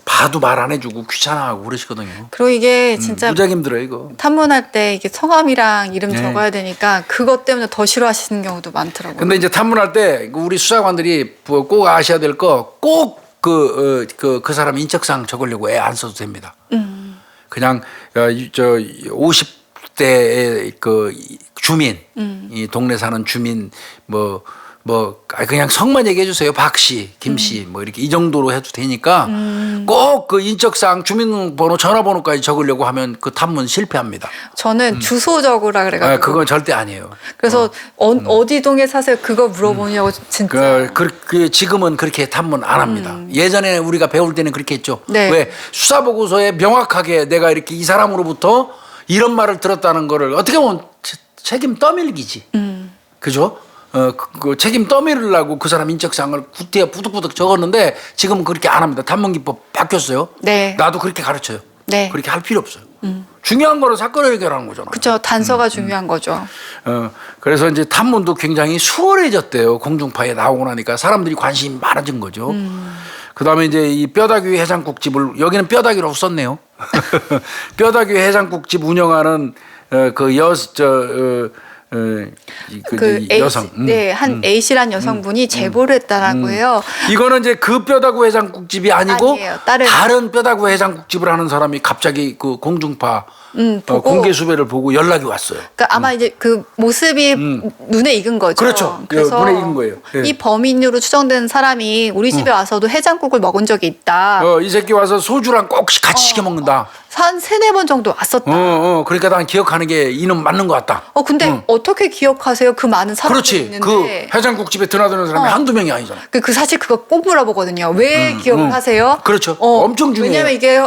봐도 말 안 해주고 귀찮아하고 그러시거든요. 그리고 이게 진짜 무지하게 힘들어요 이거. 탐문할 때 이게 성함이랑 이름 적어야 되니까 그것 때문에 더 싫어하시는 경우도 많더라고요. 근데 이제 탐문할 때 우리 수사관들이 꼭 아셔야 될 거 꼭 그 사람 인적사항 적으려고 애 안 써도 됩니다. 그냥 저 50대의 그 주민, 이 동네 사는 주민 그냥 성만 얘기해 주세요. 박 씨, 김 씨, 뭐 이렇게 이 정도로 해도 되니까 꼭 그 인적사항, 주민번호, 전화번호까지 적으려고 하면 그 탐문 실패합니다. 저는 주소 적으라 그래가지고. 그건 절대 아니에요. 그래서 어디 동에 사세요? 그거 물어보냐고 진짜. 지금은 그렇게 탐문 안 합니다. 예전에 우리가 배울 때는 그렇게 했죠. 네. 왜 수사보고서에 명확하게 내가 이렇게 이 사람으로부터 이런 말을 들었다는 거를 어떻게 보면 책임 떠밀기지. 그죠? 그 책임 떠밀으려고 그 사람 인적사항을 구태여 부득부득 적었는데 지금은 그렇게 안 합니다. 탐문기법 바뀌었어요. 네. 나도 그렇게 가르쳐요. 네. 그렇게 할 필요 없어요. 중요한 거는 사건을 해결하는 거잖아요. 그렇죠. 단서가 중요한 거죠. 그래서 이제 탐문도 굉장히 수월해졌대요. 공중파에 나오고 나니까 사람들이 관심이 많아진 거죠. 그다음에 이제 이 뼈다귀 해장국집을 여기는 뼈다귀라고 썼네요. 뼈다귀 해장국집 운영하는 그 여성. 네, 한 A 씨란 여성분이 제보를 했다라고 해요. 이거는 이제 그 뼈다구 해장국집이 아니고 아니에요. 다른 뼈다구 해장국집을 하는 사람이 갑자기 그 공중파 보고, 공개 수배를 보고 연락이 왔어요. 그러니까 아마 이제 그 모습이 눈에 익은 거죠. 그렇죠. 그래서 눈에 익은 거예요. 예. 이 범인으로 추정되는 사람이 우리 집에 와서도 해장국을 먹은 적이 있다. 이 새끼 와서 소주랑 꼭 같이 시켜 먹는다. 한 3-4번 정도 왔었다. 그러니까 난 기억하는 게 이놈 맞는 것 같다. 근데 어떻게 기억하세요? 그 많은 사람들이 그렇지. 있는데. 그 해장국집에 드나드는 사람이 한두 명이 아니잖아. 그 사실 그거 꼭 물어보거든요. 왜 기억을 하세요? 그렇죠. 엄청 중요해요. 왜냐면 이게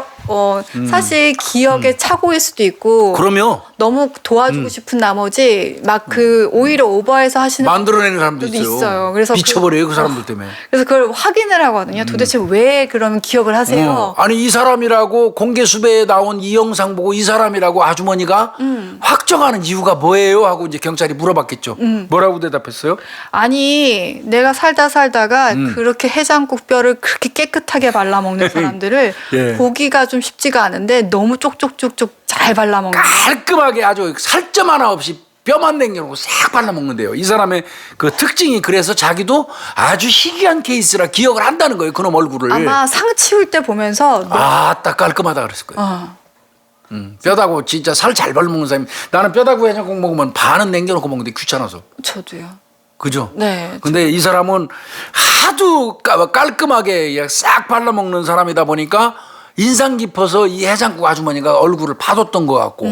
사실 기억의 착오일 수도 있고 그러면 너무 도와주고 싶은 나머지 막 그 오히려 오버해서 하시는 만들어내는 사람도 있어요. 그래서 미쳐버려요. 그 사람들 때문에. 그래서 그걸 확인을 하거든요. 도대체 왜 그러면 기억을 하세요? 아니 이 사람이라고 공개 수배에 나온 이 영상 보고 이 사람이라고 아주머니가 확정하는 이유가 뭐예요? 하고 이제 경찰이 물어봤겠죠. 뭐라고 대답했어요? 아니 내가 살다가 그렇게 해장국 뼈를 그렇게 깨끗하게 발라먹는 사람들을 예. 보기가 좀 쉽지가 않은데 너무 쪽쪽쪽쪽 잘 발라먹는 깔끔하게 아주 살점 하나 없이 뼈만 남겨놓고 싹 발라먹는데요. 이 사람의 그 특징이 그래서 자기도 아주 희귀한 케이스라 기억을 한다는 거예요. 그놈 얼굴을. 아마 상 치울 때 보면서 딱 깔끔하다 그랬을 거예요. 뼈다구 진짜 살 잘 발라먹는 사람이 나는 뼈다구 해장국 먹으면 반은 남겨놓고 먹는데 귀찮아서. 저도요. 그죠? 네. 근데 이 사람은 하도 깔끔하게 싹 발라먹는 사람이다 보니까 인상 깊어서 이 해장국 아주머니가 얼굴을 봐뒀던 것 같고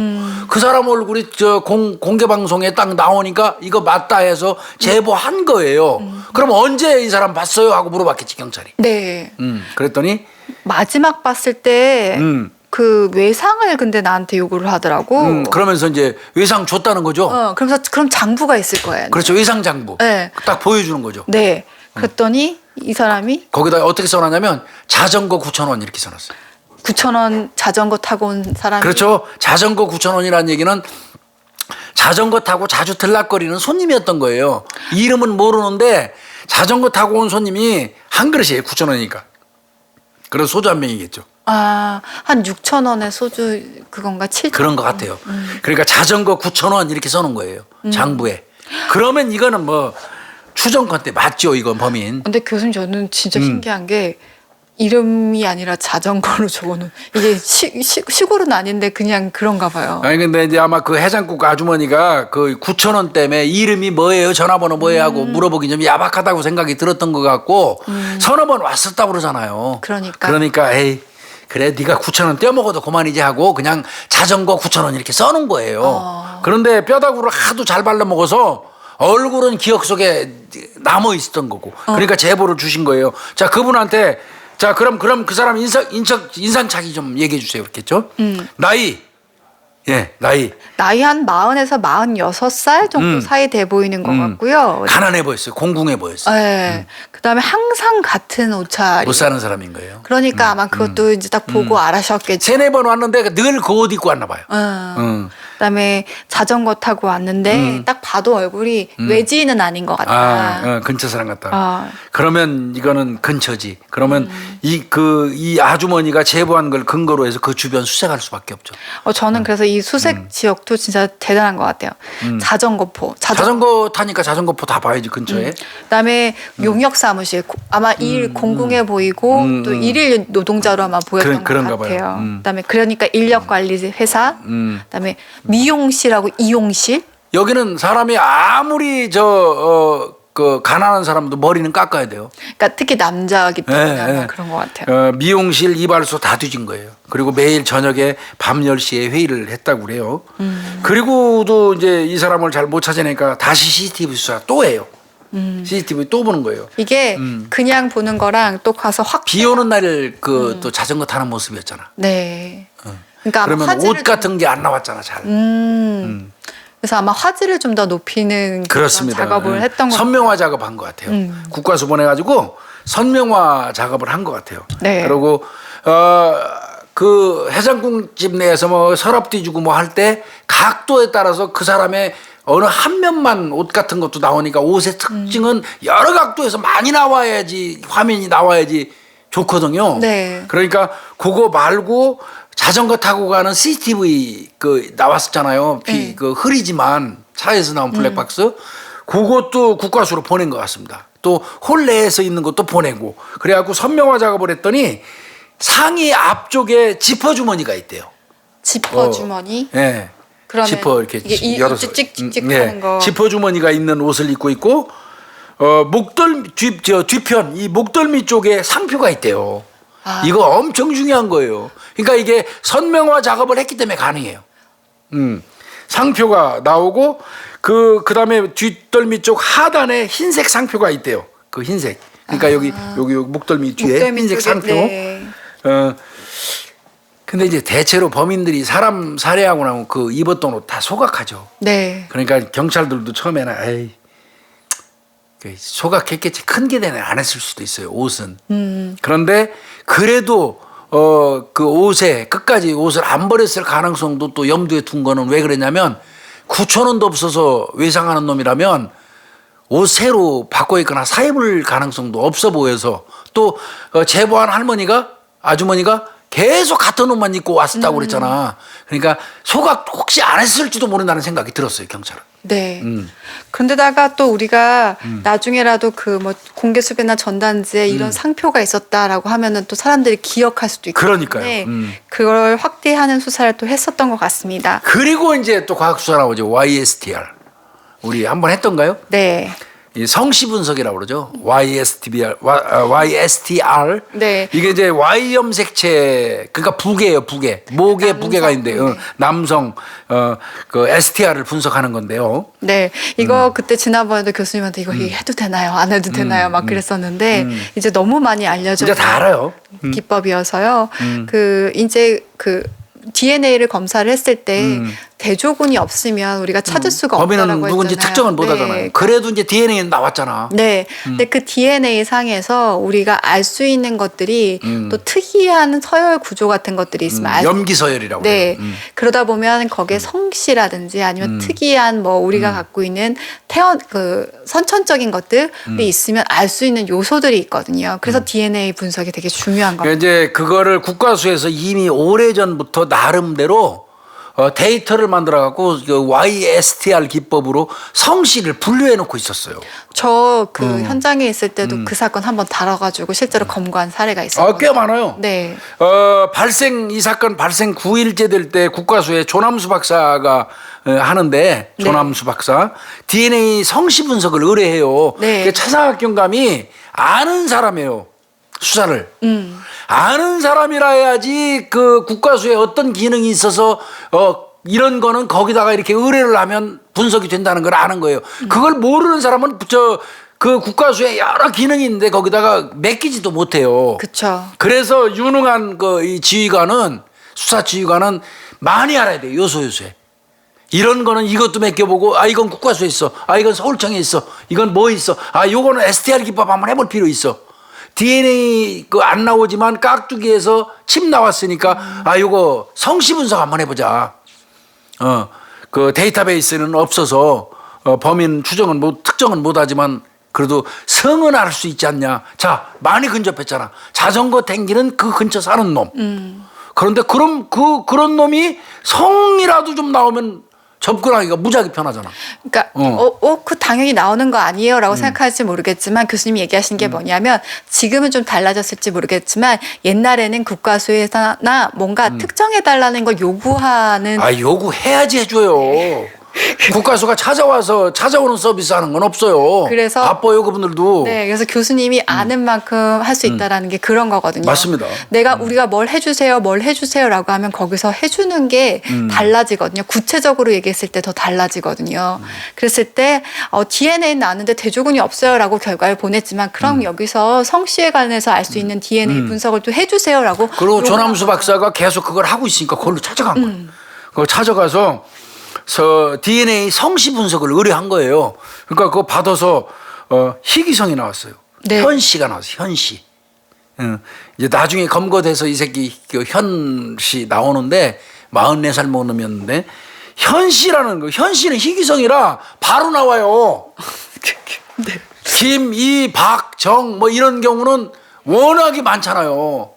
그 사람 얼굴이 저 공개 방송에 딱 나오니까 이거 맞다 해서 제보한 거예요. 그럼 언제 이 사람 봤어요? 하고 물어봤겠지 경찰이. 네. 그랬더니 마지막 봤을 때 그 외상을 근데 나한테 요구를 하더라고. 그러면서 이제 외상 줬다는 거죠. 그러면서 그럼 장부가 있을 거예요. 그렇죠. 외상 장부. 네. 딱 보여주는 거죠. 네. 그랬더니 이 사람이 거기다 어떻게 써놨냐면 자전거 9,000원 이렇게 써놨어요. 9,000원 자전거 타고 온 사람이 그렇죠. 자전거 9,000원이라는 얘기는 자전거 타고 자주 들락거리는 손님이었던 거예요. 이름은 모르는데 자전거 타고 온 손님이 한 그릇이에요. 9,000원이니까. 그래서 소주 한 병이겠죠. 한 6,000원의 소주 그건가 7,000원. 그런 것 같아요. 그러니까 자전거 9,000원 이렇게 써놓은 거예요. 장부에. 그러면 이거는 뭐 추정컨 때 맞죠. 이건 범인. 근데 교수님 저는 진짜 신기한 게 이름이 아니라 자전거로 적어놓은 이게 시골은 아닌데 그냥 그런가 봐요. 아니 근데 이제 아마 그 해장국 아주머니가 그 9,000원 때문에 이름이 뭐예요, 전화번호 뭐예요 하고 물어보기 좀 야박하다고 생각이 들었던 것 같고 서너 번 왔었다고 그러잖아요. 그러니까 에이 그래 네가 9,000원 떼어먹어도 그만이지 하고 그냥 자전거 9,000원 이렇게 써놓은 거예요. 그런데 뼈다구를 하도 잘 발라먹어서 얼굴은 기억 속에 남아 있었던 거고 그러니까 제보를 주신 거예요. 자 그분한테 자 그럼 그 사람 인상착의 좀 얘기해 주세요. 그렇겠죠? 나이 한 40에서 46살 정도 사이 돼 보이는 것 같고요. 가난해 보였어요. 공공해 보였어요. 네. 그다음에 항상 같은 옷차림. 못 사는 사람인 거예요. 그러니까 아마 그것도 이제 딱 보고 알아셨겠죠. 3-4번 왔는데 늘 그 옷 입고 왔나 봐요. 그다음에 자전거 타고 왔는데 딱 봐도 얼굴이 외지인은 아닌 것 같다. 근처 사람 같다. 그러면 이거는 근처지. 그러면 이 아주머니가 제보한 걸 근거로 해서 그 주변 수색할 수밖에 없죠. 저는 그래서 이 수색 지역도 진짜 대단한 것 같아요. 자전거포. 자전거 타니까 자전거포 다 봐야지 근처에. 그다음에 용역 사무실 아마 일 공공해 보이고 또 일일 노동자로 아마 보였던 것 같아요. 그다음에 그러니까 인력 관리 회사. 그다음에 미용실하고 이용실. 여기는 사람이 아무리 그 가난한 사람도 머리는 깎아야 돼요. 그러니까 특히 남자기 때문에 아마 그런 것 같아요. 미용실, 이발소 다 뒤진 거예요. 그리고 매일 저녁에 밤 10시에 회의를 했다고 그래요. 그리고도 이제 이 사람을 잘 못 찾아내니까 다시 CCTV 수사 또 해요. CCTV 또 보는 거예요. 이게 그냥 보는 거랑 또 가서 확 비 오는 날 또 자전거 타는 모습이었잖아. 네. 그러니까 그러면 옷 같은 게 안 나왔잖아 잘. 그래서 아마 화질을 좀 더 높이는 그렇습니다. 작업을 했던 것 선명화 작업한 것 같아요. 국과수 보내가지고 선명화 작업을 한 것 같아요. 네. 그리고 그 해장국집 내에서 뭐 서랍 뒤주고 뭐 할 때 각도에 따라서 그 사람의 어느 한 면만 옷 같은 것도 나오니까 옷의 특징은 여러 각도에서 많이 나와야지 화면이 나와야지 좋거든요. 네. 그러니까 그거 말고 자전거 타고 가는 CCTV 그 나왔었잖아요. 그 흐리지만 차에서 나온 블랙박스 그것도 국과수로 보낸 것 같습니다. 또 홀내에서 있는 것도 보내고 그래갖고 선명화 작업을 했더니 상의 앞쪽에 지퍼 주머니가 있대요. 지퍼 주머니? 네. 그러면 지퍼 이렇게 이게 열어서 찍찍찍찍 하는 거. 지퍼 주머니가 있는 옷을 입고 있고 뒤편 이 목덜미 쪽에 상표가 있대요. 이거 엄청 중요한 거예요. 그러니까 이게 선명화 작업을 했기 때문에 가능해요. 상표가 나오고 그다음에 뒷덜미 쪽 하단에 흰색 상표가 있대요. 그 흰색. 그러니까 여기 목덜미 뒤에 흰색 상표. 네. 근데 이제 대체로 범인들이 사람 살해하고 나면 그 입었던 옷 다 소각하죠. 네. 그러니까 경찰들도 처음에는 에이 소각했겠지 큰 기대는 안 했을 수도 있어요. 옷은. 그런데 그래도 그 옷에 끝까지 옷을 안 버렸을 가능성도 또 염두에 둔 거는 왜 그랬냐면 9,000원도 없어서 외상하는 놈이라면 옷 새로 바꿔 입거나 사입을 가능성도 없어 보여서 또 제보한 아주머니가 계속 같은 옷만 입고 왔었다고 그랬잖아. 그러니까 소각 혹시 안 했을지도 모른다는 생각이 들었어요, 경찰은. 네. 그런데다가 또 우리가 나중에라도 그 뭐 공개 수배나 전단지에 이런 상표가 있었다라고 하면은 또 사람들이 기억할 수도 있고. 그러니까요. 그걸 확대하는 수사를 또 했었던 것 같습니다. 그리고 이제 또 과학 수사 나오죠. YSTR. 우리 한번 했던가요? 네. 이 성씨 분석이라고 그러죠. YSTR. 네. 이게 이제 Y 염색체 그러니까 부계예요, 부계. 목에 남성 부계가 있는데 부계. 남성 그 STR을 분석하는 건데요. 네. 이거 그때 지난번에도 교수님한테 이거 해도 되나요? 안 해도 되나요? 막 그랬었는데 이제 너무 많이 알려져 이제 다 알아요. 기법이어서요. 이제 DNA를 검사를 했을 때 대조군이 없으면 우리가 찾을 수가 범인은 없다라고 누군지 했잖아요. 특정은 못 네. 하잖아요. 그래도 이제 DNA는 나왔잖아. 네. 근데 그 DNA 상에서 우리가 알 수 있는 것들이 또 특이한 서열 구조 같은 것들이 있으면 염기서열이라고 네. 그래요. 그러다 보면 거기에 성씨라든지 아니면 특이한 뭐 우리가 갖고 있는 선천적인 것들이 있으면 알 수 있는 요소들이 있거든요. 그래서 DNA 분석이 되게 중요한 겁니다. 이제 그거를 국과수에서 이미 오래전부터 나름대로 데이터를 만들어 갖고 YSTR 기법으로 성씨를 분류해 놓고 있었어요. 저 현장에 있을 때도 그 사건 한번 다뤄가지고 실제로 검거한 사례가 있었거든요. 꽤 많아요. 네. 이 사건 발생 9일째 될 때 국과수에 조남수 박사가 하는데 조남수 박사 DNA 성씨 분석을 의뢰해요. 네. 차상학경감이 아는 사람이에요. 수사를. 아는 사람이라 해야지 그 국과수에 어떤 기능이 있어서 이런 거는 거기다가 이렇게 의뢰를 하면 분석이 된다는 걸 아는 거예요. 그걸 모르는 사람은 그 국과수에 여러 기능이 있는데 거기다가 맡기지도 못해요. 그렇죠. 그래서 유능한 이 지휘관은 수사 지휘관은 많이 알아야 돼요. 요소에. 이런 거는 이것도 맡겨보고 이건 국과수에 있어. 이건 서울청에 있어. 이건 뭐 있어. 요거는 STR 기법 한번 해볼 필요 있어. DNA 안 나오지만 깍두기에서 침 나왔으니까 요거 성씨 분석 한번 해보자. 그 데이터베이스는 없어서 범인 특정은 못하지만 그래도 성은 알 수 있지 않냐. 자, 많이 근접했잖아. 자전거 댕기는 그 근처 사는 놈. 그런데 그런 놈이 성이라도 좀 나오면 접근하기가 무지하게 편하잖아. 그러니까 그 당연히 나오는 거 아니에요라고 생각할지 모르겠지만 교수님이 얘기하신 게 뭐냐면 지금은 좀 달라졌을지 모르겠지만 옛날에는 국과수에서나 뭔가 특정해달라는 걸 요구하는 요구해야지 해줘요. 국과수가 찾아오는 서비스 하는 건 없어요. 그래서 바빠요, 그분들도. 네, 그래서 교수님이 아는 만큼 할 수 있다라는 게 그런 거거든요. 맞습니다. 우리가 뭘 해주세요라고 하면 거기서 해주는 게 달라지거든요. 구체적으로 얘기했을 때 더 달라지거든요. 그랬을 때 DNA는 나왔는데 대조군이 없어요라고 결과를 보냈지만 그럼 여기서 성씨에 관해서 알 수 있는 DNA 분석을 또 해주세요라고. 그리고 조남수 박사가 계속 그걸 하고 있으니까 그걸로 찾아간 거예요. 그거 찾아가서 DNA 성씨 분석을 의뢰한 거예요. 그러니까 그거 받아서 희귀성이 나왔어요. 네. 현씨가 나왔어요. 현씨. 이제 나중에 검거돼서 이 새끼 현씨 나오는데 44살 먹은 놈이었는데 현씨라는 거. 현씨는 희귀성이라 바로 나와요. 네. 김, 이, 박, 정 뭐 이런 경우는 워낙에 많잖아요.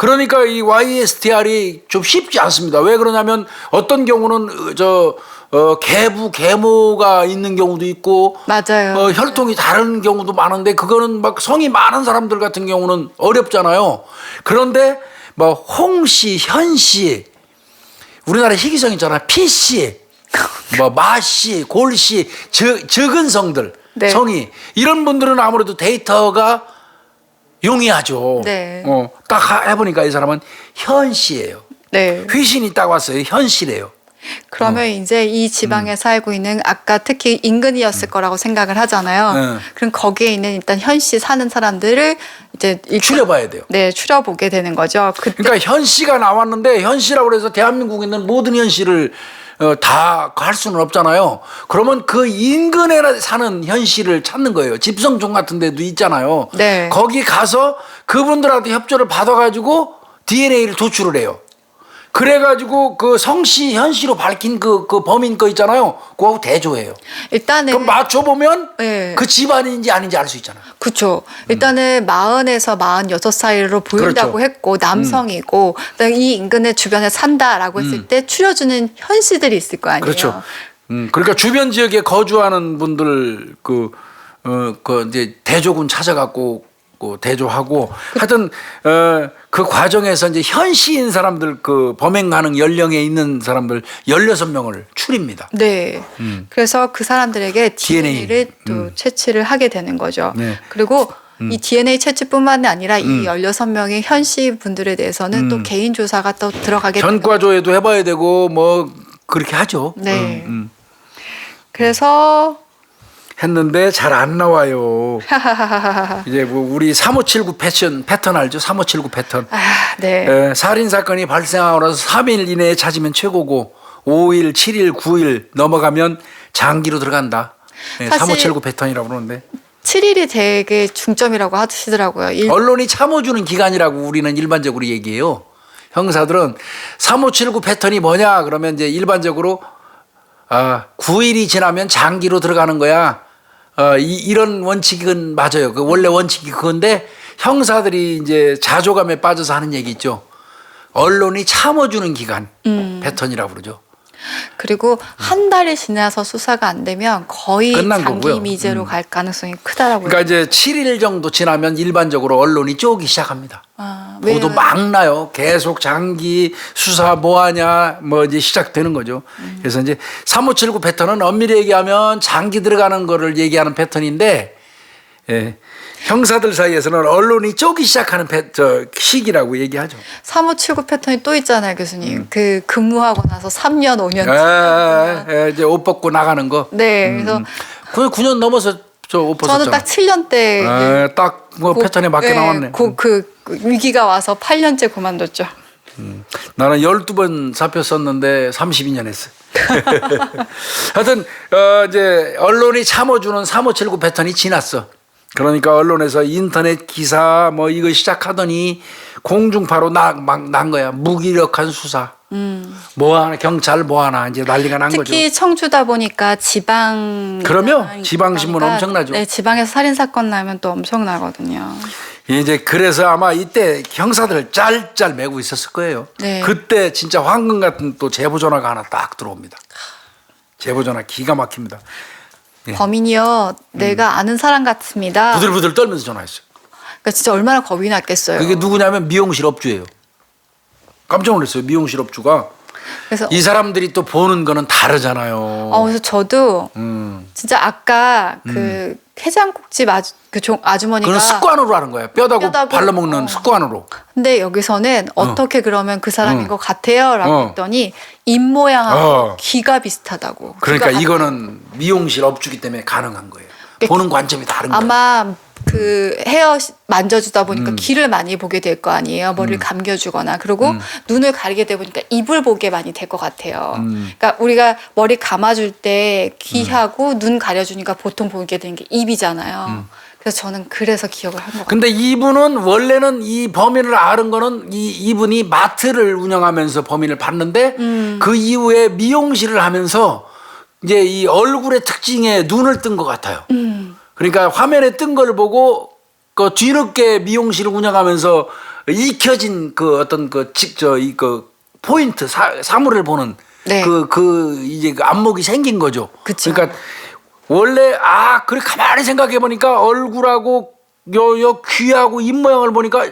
그러니까 이 YSTR이 좀 쉽지 않습니다. 왜 그러냐면 어떤 경우는 계부, 계모가 있는 경우도 있고 맞아요. 혈통이 다른 경우도 많은데 그거는 막 성이 많은 사람들 같은 경우는 어렵잖아요. 그런데 뭐 홍씨, 현씨, 우리나라에 희귀성 있잖아요. 피씨, 뭐 마씨, 골씨, 적은 성들 네. 성이 이런 분들은 아무래도 데이터가 용이하죠. 네. 딱 해보니까 이 사람은 현씨예요. 네. 휘신이 딱 왔어요. 현씨래요. 그러면 이제 이 지방에 살고 있는 아까 특히 인근이었을 거라고 생각을 하잖아요. 네. 그럼 거기에 있는 일단 현씨 사는 사람들을 이제 일단 추려봐야 돼요. 네, 추려보게 되는 거죠. 그때 그러니까 현씨가 나왔는데 현씨라고 해서 대한민국에 있는 모든 현씨를 다 할 수는 없잖아요. 그러면 그 인근에 사는 현씨를 찾는 거예요. 집성촌 같은 데도 있잖아요. 네. 거기 가서 그분들한테 협조를 받아가지고 DNA를 도출을 해요. 그래가지고 그 성씨, 현씨로 밝힌 그 범인 거 있잖아요. 그거하고 대조해요. 일단은 그럼 맞춰보면 네. 그 집안인지 아닌지 알 수 있잖아요. 그렇죠. 일단은 40에서 46 사이로 보인다고 그렇죠. 했고 남성이고 그다음에 이 인근의 주변에 산다라고 했을 때 추려주는 현씨들이 있을 거 아니에요. 그렇죠. 그러니까 주변 지역에 거주하는 분들 이제 대조군 찾아갖고 대조하고 하여튼 그 과정에서 이제 현시인 사람들 그 범행 가능 연령에 있는 사람들 16명을 추립니다. 네. 그래서 그 사람들에게 DNA를 또 채취를 하게 되는 거죠. 네. 그리고 이 DNA 채취뿐만이 아니라 이 16명의 현씨 분들에 대해서는 또 개인 조사가 또 들어가게 전과조회도 해봐야 되고 뭐 그렇게 하죠. 네. 그래서 했는데 잘 안 나와요. 이제 뭐 우리 3579 패턴 알죠? 3579 패턴. 네. 살인 사건이 발생하고 나서 3일 이내에 찾으면 최고고 5일, 7일, 9일 넘어가면 장기로 들어간다. 네, 사실 3579 패턴이라고 그러는데. 7일이 되게 중점이라고 하시더라고요. 언론이 참아주는 기간이라고 우리는 일반적으로 얘기해요. 형사들은 3579 패턴이 뭐냐 그러면 이제 일반적으로 9일이 지나면 장기로 들어가는 거야. 이런 원칙은 맞아요. 그 원래 원칙이 그건데 형사들이 이제 자조감에 빠져서 하는 얘기 있죠. 언론이 참아주는 기간 패턴이라고 그러죠. 그리고 한 달이 지나서 수사가 안 되면 거의 끝난 장기 거고요. 미제로 갈 가능성이 크다라고요. 그러니까 이제 7일 정도 지나면 일반적으로 언론이 쪼기 시작합니다. 보도 막 나요. 계속 장기 수사 뭐하냐 뭐 이제 시작되는 거죠. 그래서 이제 3579 패턴은 엄밀히 얘기하면 장기 들어가는 거를 얘기하는 패턴인데 형사들 사이에서는 언론이 쪼기 시작하는 시기라고 얘기하죠. 3579 패턴이 또 있잖아요, 교수님. 그 근무하고 나서 3년, 5년. 이제 옷 벗고 나가는 거. 네, 그래서 그 9년 넘어서 저 옷 벗었죠. 저는 딱 7년 때 딱 뭐 패턴에 맞게 나왔네. 그 위기가 와서 8년째 그만뒀죠. 나는 12번 잡혔었는데 32년 했어. 하여튼 이제 언론이 참아주는 3579 패턴이 지났어. 그러니까 언론에서 인터넷 기사 뭐 이거 시작하더니 공중파로 막 난 거야. 무기력한 수사. 뭐하나 경찰 뭐하나 이제 난리가 난 거죠. 특히 청주다 보니까 지방 그러면 지방신문 엄청나죠. 네, 지방에서 살인 사건 나면 또 엄청나거든요. 이제 그래서 아마 이때 형사들 짤짤 매고 있었을 거예요. 네. 그때 진짜 황금 같은 또 제보 전화가 하나 딱 들어옵니다. 제보 전화 기가 막힙니다. 범인이요, 내가 아는 사람 같습니다. 부들부들 떨면서 전화했어요. 그러니까 진짜 얼마나 겁이 났겠어요. 그게 누구냐면 미용실 업주예요. 깜짝 놀랐어요. 미용실 업주가. 그래서 이 사람들이 또 보는 거는 다르잖아요. 그래서 저도 진짜 아까 그 해장국집 아주머니가 그건 습관으로 하는 거예요. 뼈다구 발라먹는 습관으로. 근데 여기서는 어떻게 그러면 그 사람인 것 같아요? 라고 했더니 입모양하고 귀가 비슷하다고. 그러니까 귀가 이거는 미용실 업주기 때문에 가능한 거예요. 보는 관점이 다른 거예요. 아마 그 헤어 만져주다 보니까 귀를 많이 보게 될 거 아니에요. 머리를 감겨주거나 그리고 눈을 가리게 되다 보니까 입을 보게 많이 될 것 같아요. 그러니까 우리가 머리 감아줄 때 귀하고 눈 가려주니까 보통 보게 되는 게 입이잖아요. 그래서 저는 그래서 기억을 한 것 같아요. 근데 이분은 원래는 이 범인을 아는 거는 이분이 마트를 운영하면서 범인을 봤는데 그 이후에 미용실을 하면서 이제 이 얼굴의 특징에 눈을 뜬 것 같아요. 그러니까 화면에 뜬 걸 보고 그 뒤늦게 미용실을 운영하면서 익혀진 그 어떤 그 포인트 사물을 보는 네. 이제 그 안목이 생긴 거죠. 그쵸. 그러니까 원래 그래 가만히 생각해 보니까 얼굴하고 요 귀하고 입 모양을 보니까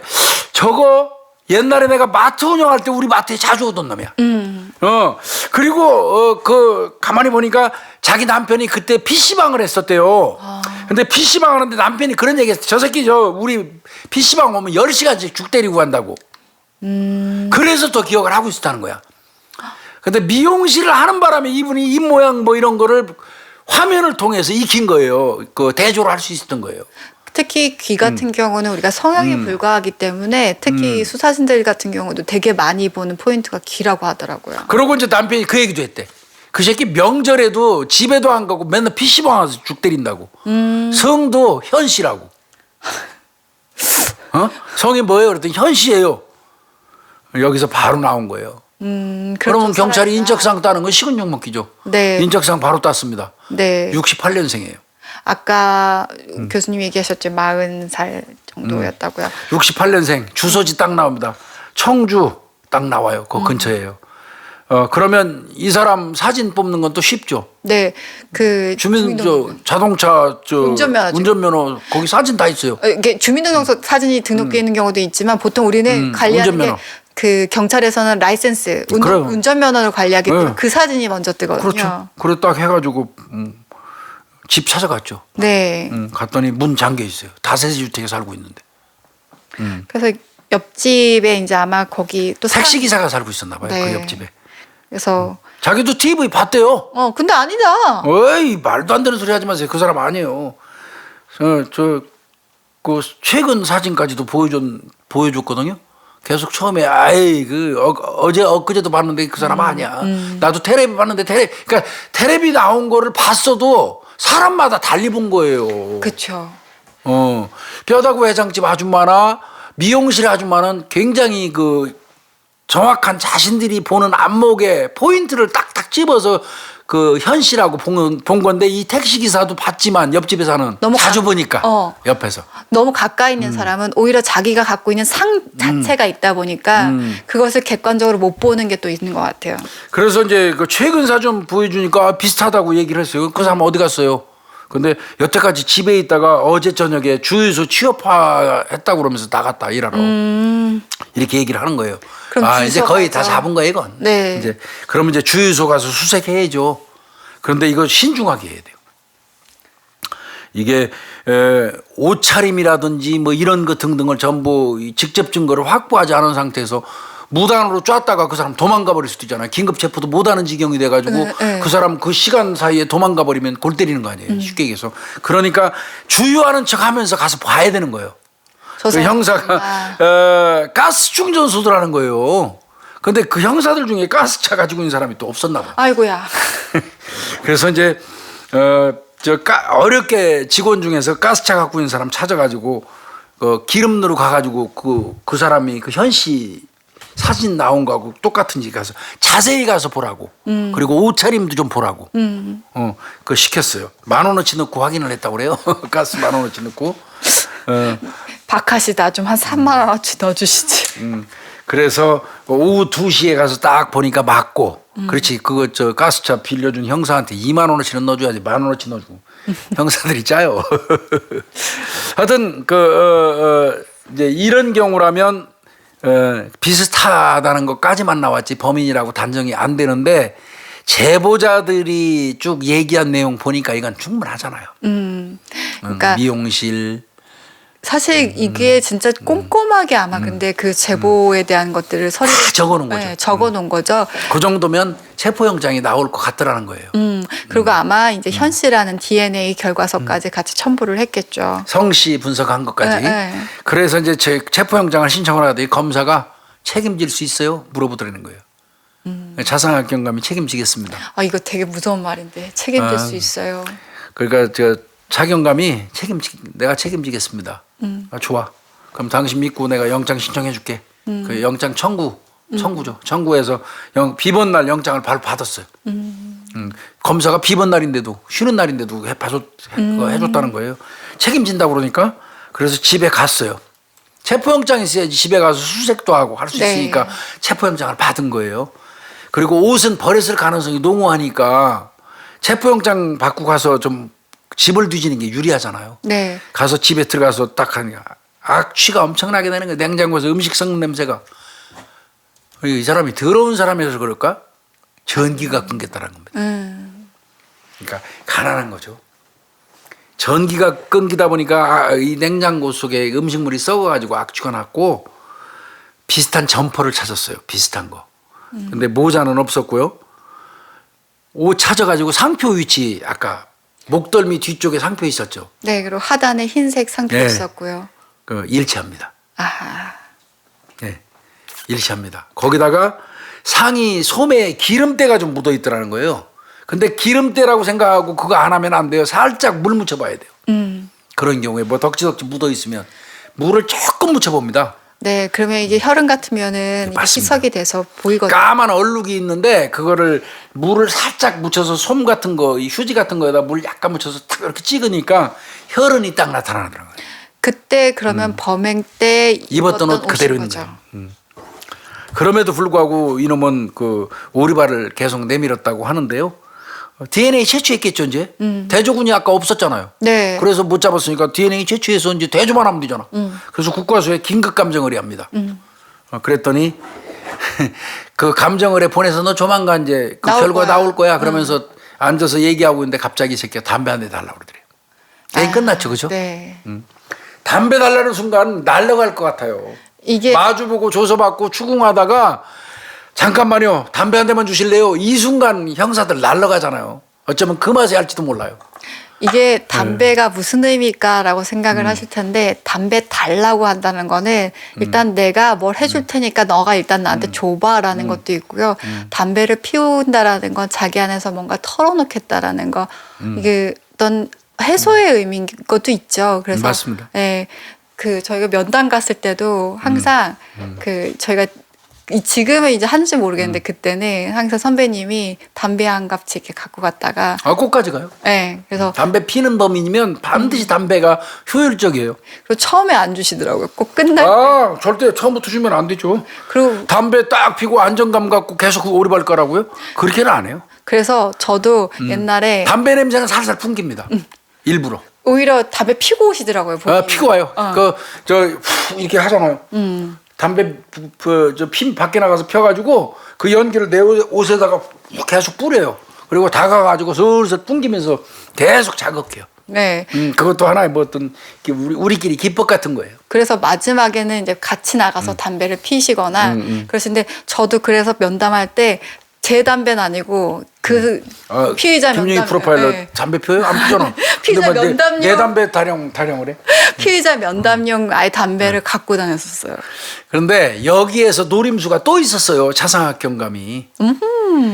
저거 옛날에 내가 마트 운영할 때 우리 마트에 자주 오던 놈이야. 그리고 그 가만히 보니까 자기 남편이 그때 PC방을 했었대요. 근데 PC방 하는데 남편이 그런 얘기 했어. 저 새끼 우리 PC방 오면 10시간씩 죽 때리고 간다고. 그래서 더 기억을 하고 있었다는 거야. 근데 미용실을 하는 바람에 이분이 입 모양 뭐 이런 거를 화면을 통해서 익힌 거예요. 그 대조를 할 수 있었던 거예요. 특히 귀 같은 경우는 우리가 성형에 불과하기 때문에 특히 수사진들 같은 경우도 되게 많이 보는 포인트가 귀라고 하더라고요. 그러고 이제 남편이 그 얘기도 했대. 그 새끼 명절에도 집에도 안 가고 맨날 PC방 와서 죽 때린다고. 성도 현씨라고. 성이 뭐예요? 그랬더니 현씨예요. 여기서 바로 나온 거예요. 그러면 경찰이 인적사항 따는 건 식은죽 먹기죠. 네. 인적사항 바로 땄습니다. 네. 68년생이에요. 아까 교수님 얘기하셨죠. 40살 정도였다고요. 68년생 주소지 딱 나옵니다. 청주 딱 나와요. 그 근처에요. 그러면 이 사람 사진 뽑는 건 또 쉽죠. 네. 그 자동차 운전면허 거기 사진 다 있어요. 이게 주민등록소 사진이 등록되어 있는 경우도 있지만 보통 우리는 관리하는 운전면허. 게 그 경찰에서는 라이센스 운전면허를 관리하기 때문에 그 사진이 먼저 뜨거든요. 그렇죠. 그래 딱 해가지고 집 찾아갔죠. 네. 갔더니 문 잠겨 있어요. 다세대 주택에 살고 있는데. 그래서 옆집에 이제 아마 거기 또 택시 기사가 살고 있었나 봐요. 네. 그 옆집에. 그래서 자기도 TV 봤대요. 근데 아니다. 어이 말도 안 되는 소리 하지 마세요. 그 사람 아니에요. 그 최근 사진까지도 보여줬거든요. 계속 처음에 어제 엊그제도 봤는데 그 사람 아니야. 나도 테레비 봤는데 그러니까 테레비 나온 거를 봤어도 사람마다 달리 본 거예요. 그렇죠. 뼈다구 해장집 아줌마나 미용실 아줌마는 굉장히 그 정확한 자신들이 보는 안목에 포인트를 딱딱 집어서 그 현씨라고 본 건데 이 택시기사도 봤지만 옆집에 사는 자주 보니까 옆에서 너무 가까이 있는 사람은 오히려 자기가 갖고 있는 상 자체가 있다 보니까 그것을 객관적으로 못 보는 게 또 있는 것 같아요. 그래서 이제 그 최근 사진 보여주니까 비슷하다고 얘기를 했어요. 그 사람 어디 갔어요? 근데 여태까지 집에 있다가 어제 저녁에 주유소 취업했다고 그러면서 나갔다 일하러 이렇게 얘기를 하는 거예요. 그럼 이제 거의 다 잡은 거예요, 이건. 네. 이제 그러면 이제 주유소 가서 수색해야죠. 그런데 이거 신중하게 해야 돼요. 이게 옷차림이라든지 뭐 이런 거 등등을 전부 직접 증거를 확보하지 않은 상태에서 무단으로 쐈다가 그 사람 도망가 버릴 수도 있잖아요. 긴급 체포도 못하는 지경이 돼가지고 그 사람 그 시간 사이에 도망가 버리면 골 때리는 거 아니에요. 쉽게 얘기해서. 그러니까 주유하는 척하면서 가서 봐야 되는 거예요. 그 형사가 가스 충전소들하는 거예요. 근데 그 형사들 중에 가스차 가지고 있는 사람이 또 없었나 봐. 아이고야. 그래서 이제 어렵게 직원 중에서 가스차 갖고 있는 사람 찾아가지고 기름 넣으러 가가지고 그 사람이 그 현씨 사진 나온 거하고 똑같은지 가서 자세히 가서 보라고. 그리고 옷차림도 좀 보라고. 그거 시켰어요. 10,000원어치 넣고 확인을 했다고 그래요. 가스 10,000원어치 넣고. 박하시다 좀 한 3만 원어치 넣어주시지. 그래서 오후 2시에 가서 딱 보니까 맞고. 그렇지. 그거 가스차 빌려준 형사한테 2만 원어치는 넣어줘야지. 10,000원어치 넣어주고. 형사들이 짜요. 하여튼 이제 이런 경우라면 비슷하다는 것까지만 나왔지 범인이라고 단정이 안 되는데 제보자들이 쭉 얘기한 내용 보니까 이건 충분하잖아요. 그러니까 미용실. 사실 이게 진짜 꼼꼼하게 아마 근데 그 제보에 대한 것들을 서류에 다 적어놓은 거죠. 네, 적어놓은 거죠. 그 정도면 체포영장이 나올 것 같더라는 거예요. 그리고 아마 이제 현 씨라는 DNA 결과서까지 같이 첨부를 했겠죠. 성씨 분석한 것까지. 네. 그래서 이제 체포영장을 신청을 하더니 검사가 책임질 수 있어요? 물어보더라는 거예요. 자상한 경감이 책임지겠습니다. 이거 되게 무서운 말인데 책임질 수 있어요. 그러니까 자경감이 내가 책임지겠습니다. 좋아. 그럼 당신 믿고 내가 영장 신청해 줄게. 그 영장 청구죠. 청구해서 비번 날 영장을 바로 받았어요. 검사가 비번 날인데도 쉬는 날인데도 해줬다는 거예요. 책임진다고 그러니까 그래서 집에 갔어요. 체포영장이 있어야지 집에 가서 수색도 하고 할 수 네. 있으니까 체포영장을 받은 거예요. 그리고 옷은 버렸을 가능성이 농후하니까 체포영장 받고 가서 좀 집을 뒤지는 게 유리하잖아요. 네. 가서 집에 들어가서 딱 하니까 악취가 엄청나게 나는 거예요. 냉장고에서 음식 썩는 냄새가. 이 사람이 더러운 사람이라서 그럴까? 전기가 끊겼다는 겁니다. 그러니까 가난한 거죠. 전기가 끊기다 보니까 이 냉장고 속에 음식물이 썩어가지고 악취가 났고 비슷한 점퍼를 찾았어요. 비슷한 거. 근데 모자는 없었고요. 옷 찾아가지고 상표 위치 아까 목덜미 뒤쪽에 상표 있었죠. 네. 그리고 하단에 흰색 상표 네. 있었고요. 그 일치합니다. 아. 네, 일치합니다. 거기다가 상의 소매에 기름때가 좀 묻어 있더라는 거예요. 근데 기름때라고 생각하고 그거 안 하면 안 돼요. 살짝 물 묻혀봐야 돼요. 그런 경우에 뭐 덕지덕지 묻어 있으면 물을 조금 묻혀봅니다. 네. 그러면 이게 혈흔 같으면은 이게 맞습니다. 희석이 돼서 보이거든요. 까만 얼룩이 있는데 그거를 물을 살짝 묻혀서 솜 같은 거, 이 휴지 같은 거에다 물 약간 묻혀서 탁 이렇게 찍으니까 혈흔이 딱 나타나더라고요. 그때 그러면 범행 때 입었던 옷 그대로 있는 거죠. 거예요. 그럼에도 불구하고 이놈은 그 오리발을 계속 내밀었다고 하는데요. DNA 채취했겠죠 이제. 대조군이 아까 없었잖아요. 네. 그래서 못 잡았으니까 DNA 채취해서 이제 대조만 하면 되잖아. 그래서 국과수에 긴급 감정을 의합니다. 그랬더니 그 감정을에 보내서 너 조만간 이제 그 나올 결과 거야. 나올 거야. 그러면서 앉아서 얘기하고 있는데 갑자기 이 새끼가 담배 한 대 달라고 그러더래요. 게임 끝났죠, 그죠? 네. 담배 달라는 순간 날아갈 것 같아요. 이게 마주보고 조서받고 추궁하다가 잠깐만요. 담배 한 대만 주실래요? 이 순간 형사들 날아가잖아요. 어쩌면 그 맛에 할지도 몰라요. 이게 담배가 무슨 의미일까라고 생각을 하실 텐데 담배 달라고 한다는 거는 일단 내가 뭘 해줄 테니까 너가 일단 나한테 줘봐라는 것도 있고요. 담배를 피운다라는 건 자기 안에서 뭔가 털어놓겠다라는 거 이게 어떤 해소의 의미인 것도 있죠. 그래서 맞습니다. 네, 그 저희가 면담 갔을 때도 항상 그 저희가 지금은 이제 하는지 모르겠는데 그때는 항상 선배님이 담배 한 갑치 이렇게 갖고 갔다가 꼭까지 가요. 네, 그래서 담배 피는 범인이면 반드시 담배가 효율적이에요. 그리고 처음에 안 주시더라고요. 꼭 끝날 때. 아, 절대 처음부터 주면 안 되죠. 그리고 담배 딱 피고 안정감 갖고 계속 오리발 거라고요? 그렇게는 안 해요. 그래서 저도 옛날에 담배 냄새는 살살 풍깁니다. 일부러. 오히려 담배 피고 오시더라고요. 본인이. 피고 와요. 이렇게 하잖아요. 담배 핀 밖에 나가서 펴가지고 그 연기를 내 옷에다가 계속 뿌려요. 그리고 다가가지고 슬슬 풍기면서 계속 자극해요. 네. 그것도 하나의 뭐 어떤 우리끼리 기법 같은 거예요. 그래서 마지막에는 이제 같이 나가서 담배를 피시거나 그러시는데 저도 그래서 면담할 때 제 담배는 아니고 그 피의자 김용희 면담 프로파일러 네. 담배 피워요? 안 피잖아. 피의자 근데 뭐 면담용 내 담배 타령을 해? 피의자 면담용 아예 담배를 갖고 다녔었어요. 그런데 여기에서 노림수가 또 있었어요. 차상학 경감이.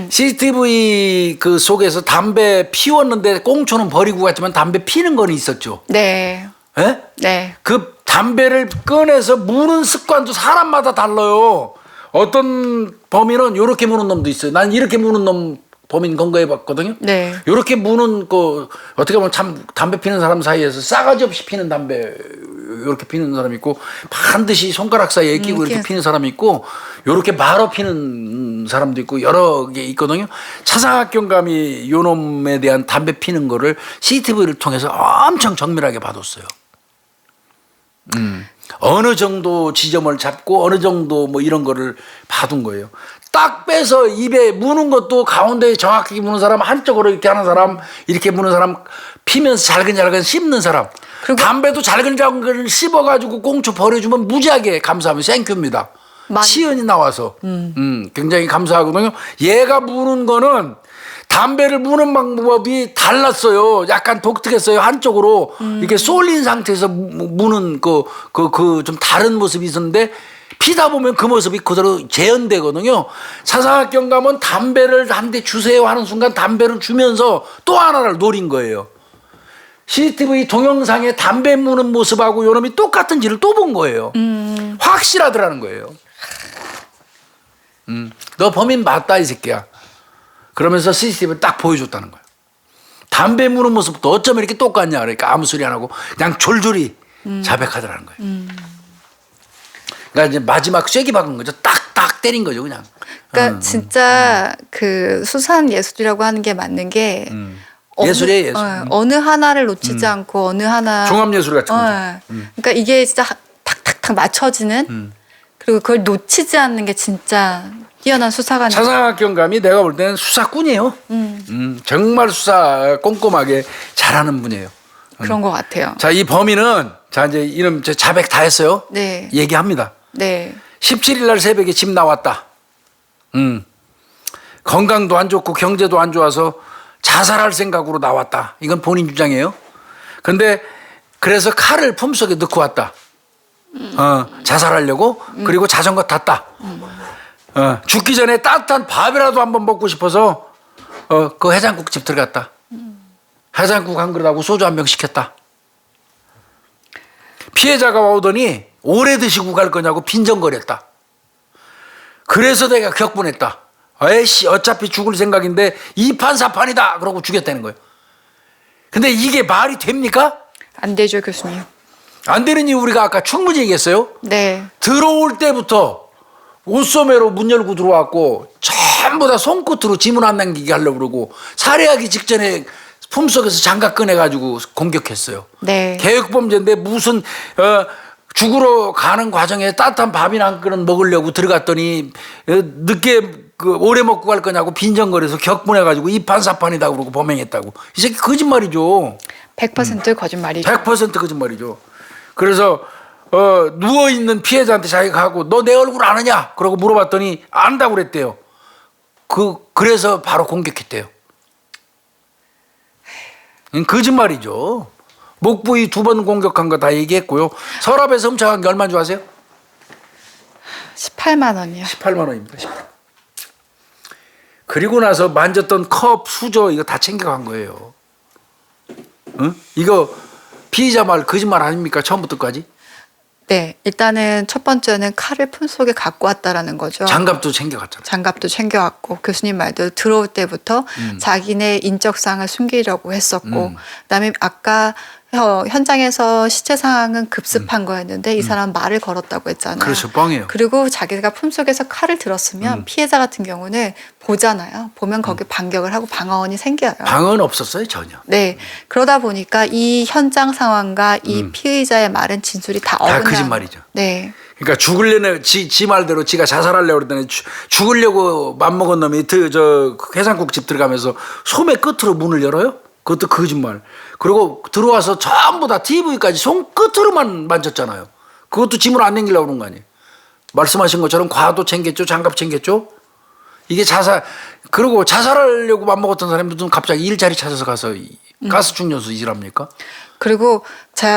CCTV 그 속에서 담배 피웠는데 꽁초는 버리고 갔지만 담배 피는 건 있었죠. 네. 예? 네. 그 담배를 꺼내서 무는 습관도 사람마다 달라요. 어떤 범인은 이렇게 무는 놈도 있어요. 난 이렇게 무는 놈 범인 검거해 봤거든요. 네. 이렇게 무는 그 어떻게 보면 참 담배 피는 사람 사이에서 싸가지 없이 피는 담배 이렇게 피는 사람이 있고 반드시 손가락 사이에 끼고 이렇게 피는 사람이 있고 이렇게 말어 피는 사람도 있고 여러 개 있거든요. 차상학 경감이 요 놈에 대한 담배 피는 거를 CCTV를 통해서 엄청 정밀하게 봐뒀어요. 어느 정도 지점을 잡고 어느 정도 뭐 이런 거를 봐둔 거예요. 딱 빼서 입에 무는 것도 가운데 정확하게 무는 사람, 한쪽으로 이렇게 하는 사람, 이렇게 무는 사람, 피면서 잘근잘근 씹는 사람. 담배도 잘근잘근 씹어가지고 꽁초 버려주면 무지하게 감사하면 땡큐입니다. 시연이 나와서 굉장히 감사하거든요. 얘가 무는 거는 담배를 무는 방법이 달랐어요. 약간 독특했어요. 한쪽으로 이렇게 쏠린 상태에서 무는 그 좀 다른 모습이 있었는데 피다 보면 그 모습이 그대로 재현되거든요. 차상학 경감은 담배를 한 대 주세요 하는 순간 담배를 주면서 또 하나를 노린 거예요. CCTV 동영상에 담배 무는 모습하고 요놈이 똑같은지를 또 본 거예요. 확실하더라는 거예요. 너 범인 맞다 이 새끼야. 그러면서 CCTV를 딱 보여줬다는 거예요. 담배 무는 모습도 어쩌면 이렇게 똑같냐 그러니까 아무 소리 안 하고 그냥 졸졸이 자백하더라는 거예요. 그러니까 이제 마지막 쐐기 박은 거죠. 딱딱 때린 거죠, 그냥. 그러니까 진짜 그 수산 예술이라고 하는 게 맞는 게 예술이에요, 예술. 어느 하나를 놓치지 않고 어느 하나 종합예술 같은 거죠. 그러니까 이게 진짜 탁탁탁 맞춰지는 그리고 그걸 놓치지 않는 게 진짜 뛰어난 수사관. 차상학경감이 내가 볼 때는 수사꾼이에요. 정말 수사 꼼꼼하게 잘하는 분이에요. 그런 것 같아요. 자, 이 범인은 자 이제 이름 자백 다 했어요. 네. 얘기합니다. 네. 17일 날 새벽에 집 나왔다. 건강도 안 좋고 경제도 안 좋아서 자살할 생각으로 나왔다. 이건 본인 주장이에요. 근데 그래서 칼을 품속에 넣고 왔다. 자살하려고. 그리고 자전거 탔다. 죽기 전에 따뜻한 밥이라도 한번 먹고 싶어서 그 해장국집 들어갔다. 해장국 한 그릇하고 소주 한 병 시켰다. 피해자가 오더니 오래 드시고 갈 거냐고 빈정거렸다. 그래서 내가 격분했다. 에이씨 어차피 죽을 생각인데 2판 4판이다 그러고 죽였다는 거예요. 근데 이게 말이 됩니까? 안 되죠, 교수님. 안 되는 이유 우리가 아까 충분히 얘기했어요. 네. 들어올 때부터 옷소매로 문 열고 들어왔고 전부 다 손끝으로 지문 안 남기게 하려고 그러고 살해하기 직전에 품속에서 장갑 꺼내가지고 공격했어요. 네. 계획범죄인데 무슨 죽으러 가는 과정에 따뜻한 밥이나 한 그릇 먹으려고 들어갔더니 늦게 오래 먹고 갈 거냐고 빈정거려서 격분해가지고 2판 4판이다 그러고 범행했다고. 이 새끼 거짓말이죠. 100% 거짓말이죠. 100% 거짓말이죠. 그래서 누워있는 피해자한테 자기가 하고 너 내 얼굴 아느냐? 그러고 물어봤더니 안다고 그랬대요. 그래서 바로 공격했대요. 거짓말이죠. 목 부위 2번 공격한 거 다 얘기했고요. 서랍에서 훔쳐간 게 얼마인 줄 아세요? 18만 원이요. 18만 원입니다. 18만. 그리고 나서 만졌던 컵, 수저 이거 다 챙겨간 거예요. 응? 이거 피의자 말 거짓말 아닙니까? 처음부터까지? 네. 일단은 첫 번째는 칼을 품속에 갖고 왔다라는 거죠. 장갑도 챙겨갔잖아요. 장갑도 챙겨왔고 교수님 말대로 들어올 때부터 자기네 인적사항을 숨기려고 했었고 그다음에 아까 현장에서 시체 상황은 급습한 거였는데 이 사람 말을 걸었다고 했잖아요. 그렇죠. 뻥이에요. 그리고 자기가 품속에서 칼을 들었으면 피해자 같은 경우는 보잖아요. 보면 거기 반격을 하고 방어원이 생겨요. 방어는 없었어요. 전혀. 네. 그러다 보니까 이 현장 상황과 이 피의자의 말은 진술이 다 다 어긋나. 거짓말이죠. 네. 그러니까 죽으려는 지 말대로 지가 자살하려고 그러더니 죽으려고 맘먹은 놈이 저 해장국집 들어가면서 소매 끝으로 문을 열어요? 그것도 거짓말. 그리고 들어와서 전부 다 TV까지 손끝으로만 만졌잖아요. 그것도 짐을 안 남기려고 그런 거 아니에요. 말씀하신 것처럼 과도 챙겼죠. 장갑 챙겼죠. 이게 그리고 자살하려고 맘먹었던 사람들은 갑자기 일자리 찾아서 가서 가스 충전소 일합니까? 그리고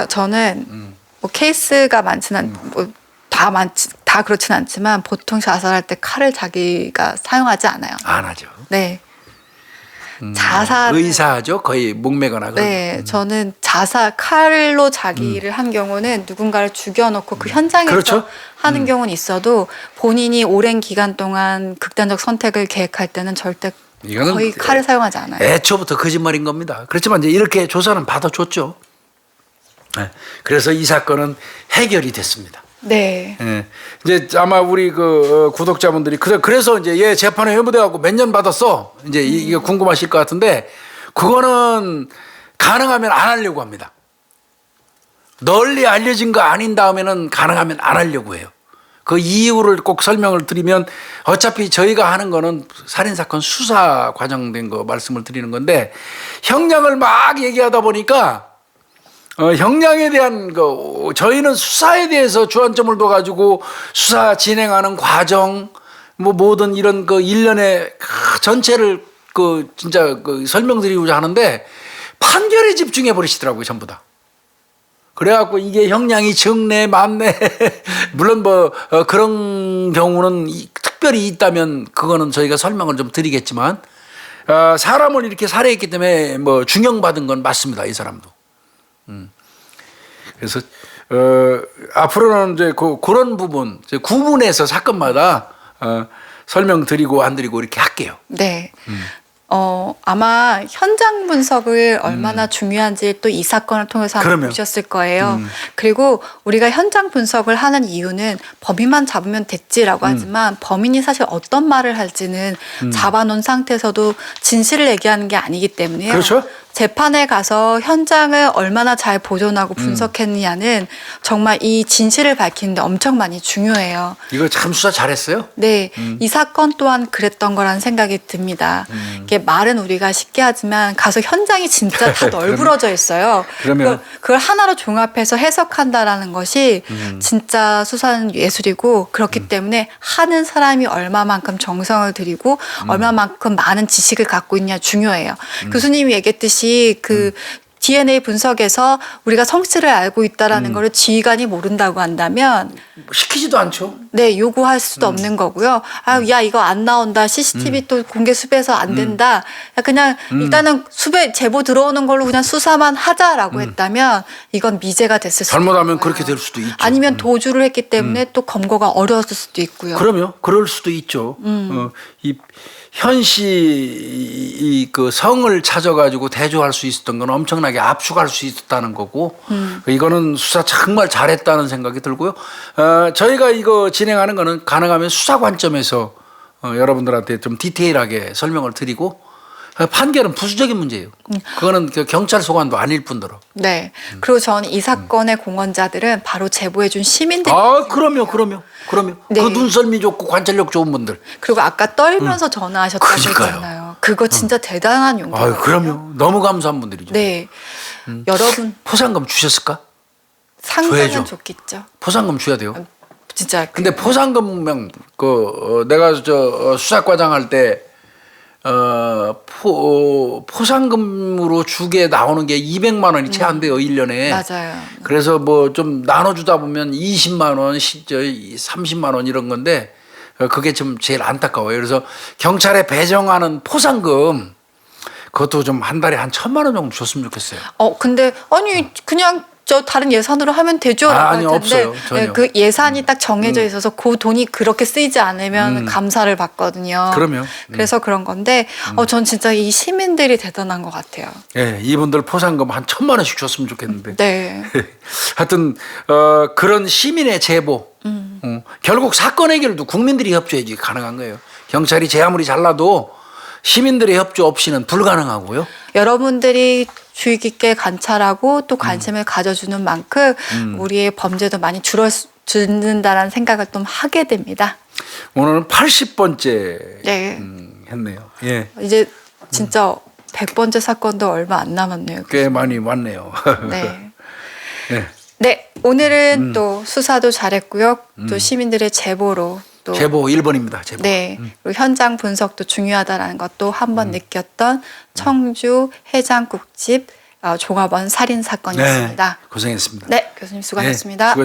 저는 뭐 케이스가 많지는 다 그렇진 않지만 보통 자살할 때 칼을 자기가 사용하지 않아요. 안 하죠. 네. 자살 의사죠. 거의 목매거나. 네, 저는 칼로 자기를 한 경우는 누군가를 죽여놓고 그 현장에서 그렇죠? 하는 경우는 있어도 본인이 오랜 기간 동안 극단적 선택을 계획할 때는 절대 이거는 거의 칼을 사용하지 않아요. 애초부터 거짓말인 겁니다. 그렇지만 이제 이렇게 조사는 받아줬죠. 네. 그래서 이 사건은 해결이 됐습니다. 네. 네. 이제 아마 우리 구독자분들이 그래서 이제 얘 재판에 회부돼갖고 몇 년 받았어. 이제 이게 궁금하실 것 같은데 그거는 가능하면 안 하려고 합니다. 널리 알려진 거 아닌 다음에는 가능하면 안 하려고 해요. 그 이유를 꼭 설명을 드리면 어차피 저희가 하는 거는 살인사건 수사 과정된 거 말씀을 드리는 건데 형량을 막 얘기하다 보니까 형량에 대한 저희는 수사에 대해서 주안점을 둬가지고 수사 진행하는 과정 모든 이런 일련의 전체를 진짜 설명드리고자 하는데 판결에 집중해 버리시더라고요. 전부 다. 그래갖고 이게 형량이 적네 많네 물론 그런 경우는 특별히 있다면 그거는 저희가 설명을 좀 드리겠지만 사람을 이렇게 살해했기 때문에 중형받은 건 맞습니다. 이 사람도. 그래서 앞으로는 이제 그런 부분 구분해서 사건마다 설명드리고 안 드리고 이렇게 할게요. 네. 아마 현장 분석을 얼마나 중요한지 또 이 사건을 통해서 한번 그러면. 보셨을 거예요. 그리고 우리가 현장 분석을 하는 이유는 범인만 잡으면 됐지라고 하지만 범인이 사실 어떤 말을 할지는 잡아놓은 상태에서도 진실을 얘기하는 게 아니기 때문에요. 그렇죠. 재판에 가서 현장을 얼마나 잘 보존하고 분석했느냐는 정말 이 진실을 밝히는데 엄청 많이 중요해요. 이거 참 수사 잘했어요. 네, 이 사건 또한 그랬던 거라는 생각이 듭니다. 이게 말은 우리가 쉽게 하지만 가서 현장이 진짜 다 널브러져 있어요. 그러면. 그걸 하나로 종합해서 해석한다라는 것이 진짜 수사는 예술이고 그렇기 때문에 하는 사람이 얼마만큼 정성을 들이고 얼마만큼 많은 지식을 갖고 있냐 중요해요. 교수님이 얘기했듯이 그 DNA 분석에서 우리가 성질을 알고 있다라는 거를 지휘관이 모른다고 한다면 시키지도 않죠. 네, 요구할 수도 없는 거고요. 아, 야, 이거 안 나온다. CCTV 또 공개 수배해서 안 된다. 야, 그냥 일단은 수배 제보 들어오는 걸로 그냥 수사만 하자라고 했다면 이건 미제가 됐을 수도 잘못하면 있고요. 그렇게 될 수도 있죠. 아니면 도주를 했기 때문에 또 검거가 어려웠을 수도 있고요. 그럼요. 그럴 수도 있죠. 이 현씨 그 성을 찾아가지고 대조할 수 있었던 건 엄청나게 압축할 수 있었다는 거고 이거는 수사 정말 잘했다는 생각이 들고요. 저희가 이거 진행하는 거는 가능하면 수사 관점에서 여러분들한테 좀 디테일하게 설명을 드리고 판결은 부수적인 문제예요. 그거는 그 경찰 소관도 아닐 뿐더러. 네. 그리고 저는 이 사건의 공헌자들은 바로 제보해준 시민들. 아, 그럼요. 네. 그 눈썰미 좋고 관찰력 좋은 분들. 그리고 아까 떨면서 전화하셨다고 그러니까요. 했잖아요. 그거 진짜 대단한 용기예요. 아, 그럼요. 너무 감사한 분들이죠. 네. 여러분 포상금 주셨을까? 상당은 줘야죠. 좋겠죠. 포상금 줘야 돼요. 진짜. 근데 포상금명 내가 저 수사과장 할 때 포상금으로 주게 나오는 게 200만 원이 채 안 돼요, 1년에. 맞아요. 그래서 뭐 좀 나눠주다 보면 20만 원, 30만 원 이런 건데 그게 좀 제일 안타까워요. 그래서 경찰에 배정하는 포상금 그것도 좀 한 달에 한 1,000만 원 정도 줬으면 좋겠어요. 근데 아니 그냥 저 다른 예산으로 하면 되죠라고 아니, 할 텐데 없어요. 전혀. 네, 그 예산이 딱 정해져 있어서 그 돈이 그렇게 쓰이지 않으면 감사를 받거든요. 그럼요. 그래서 그런 건데 전 진짜 이 시민들이 대단한 것 같아요. 예, 이분들 포상금 한 1,000만 원씩 줬으면 좋겠는데. 네. 하여튼 그런 시민의 제보 결국 사건 해결도 국민들이 협조해야지 가능한 거예요. 경찰이 제 아무리 잘나도 시민들의 협조 없이는 불가능하고요. 여러분들이 주의 깊게 관찰하고 또 관심을 가져주는 만큼 우리의 범죄도 많이 줄어든다는 생각을 좀 하게 됩니다. 오늘은 80번째 네. 했네요. 예, 이제 진짜 100번째 사건도 얼마 안 남았네요. 꽤 많이 왔네요. 네. 예. 네, 오늘은 또 수사도 잘했고요. 또 시민들의 제보로 또 제보 1번입니다. 제보. 네, 그리고 현장 분석도 중요하다는 것도 한번 느꼈던 청주 해장국집 종합원 살인 사건이었습니다. 네, 고생했습니다. 네, 교수님 수고하셨습니다. 네, 수고했습니다.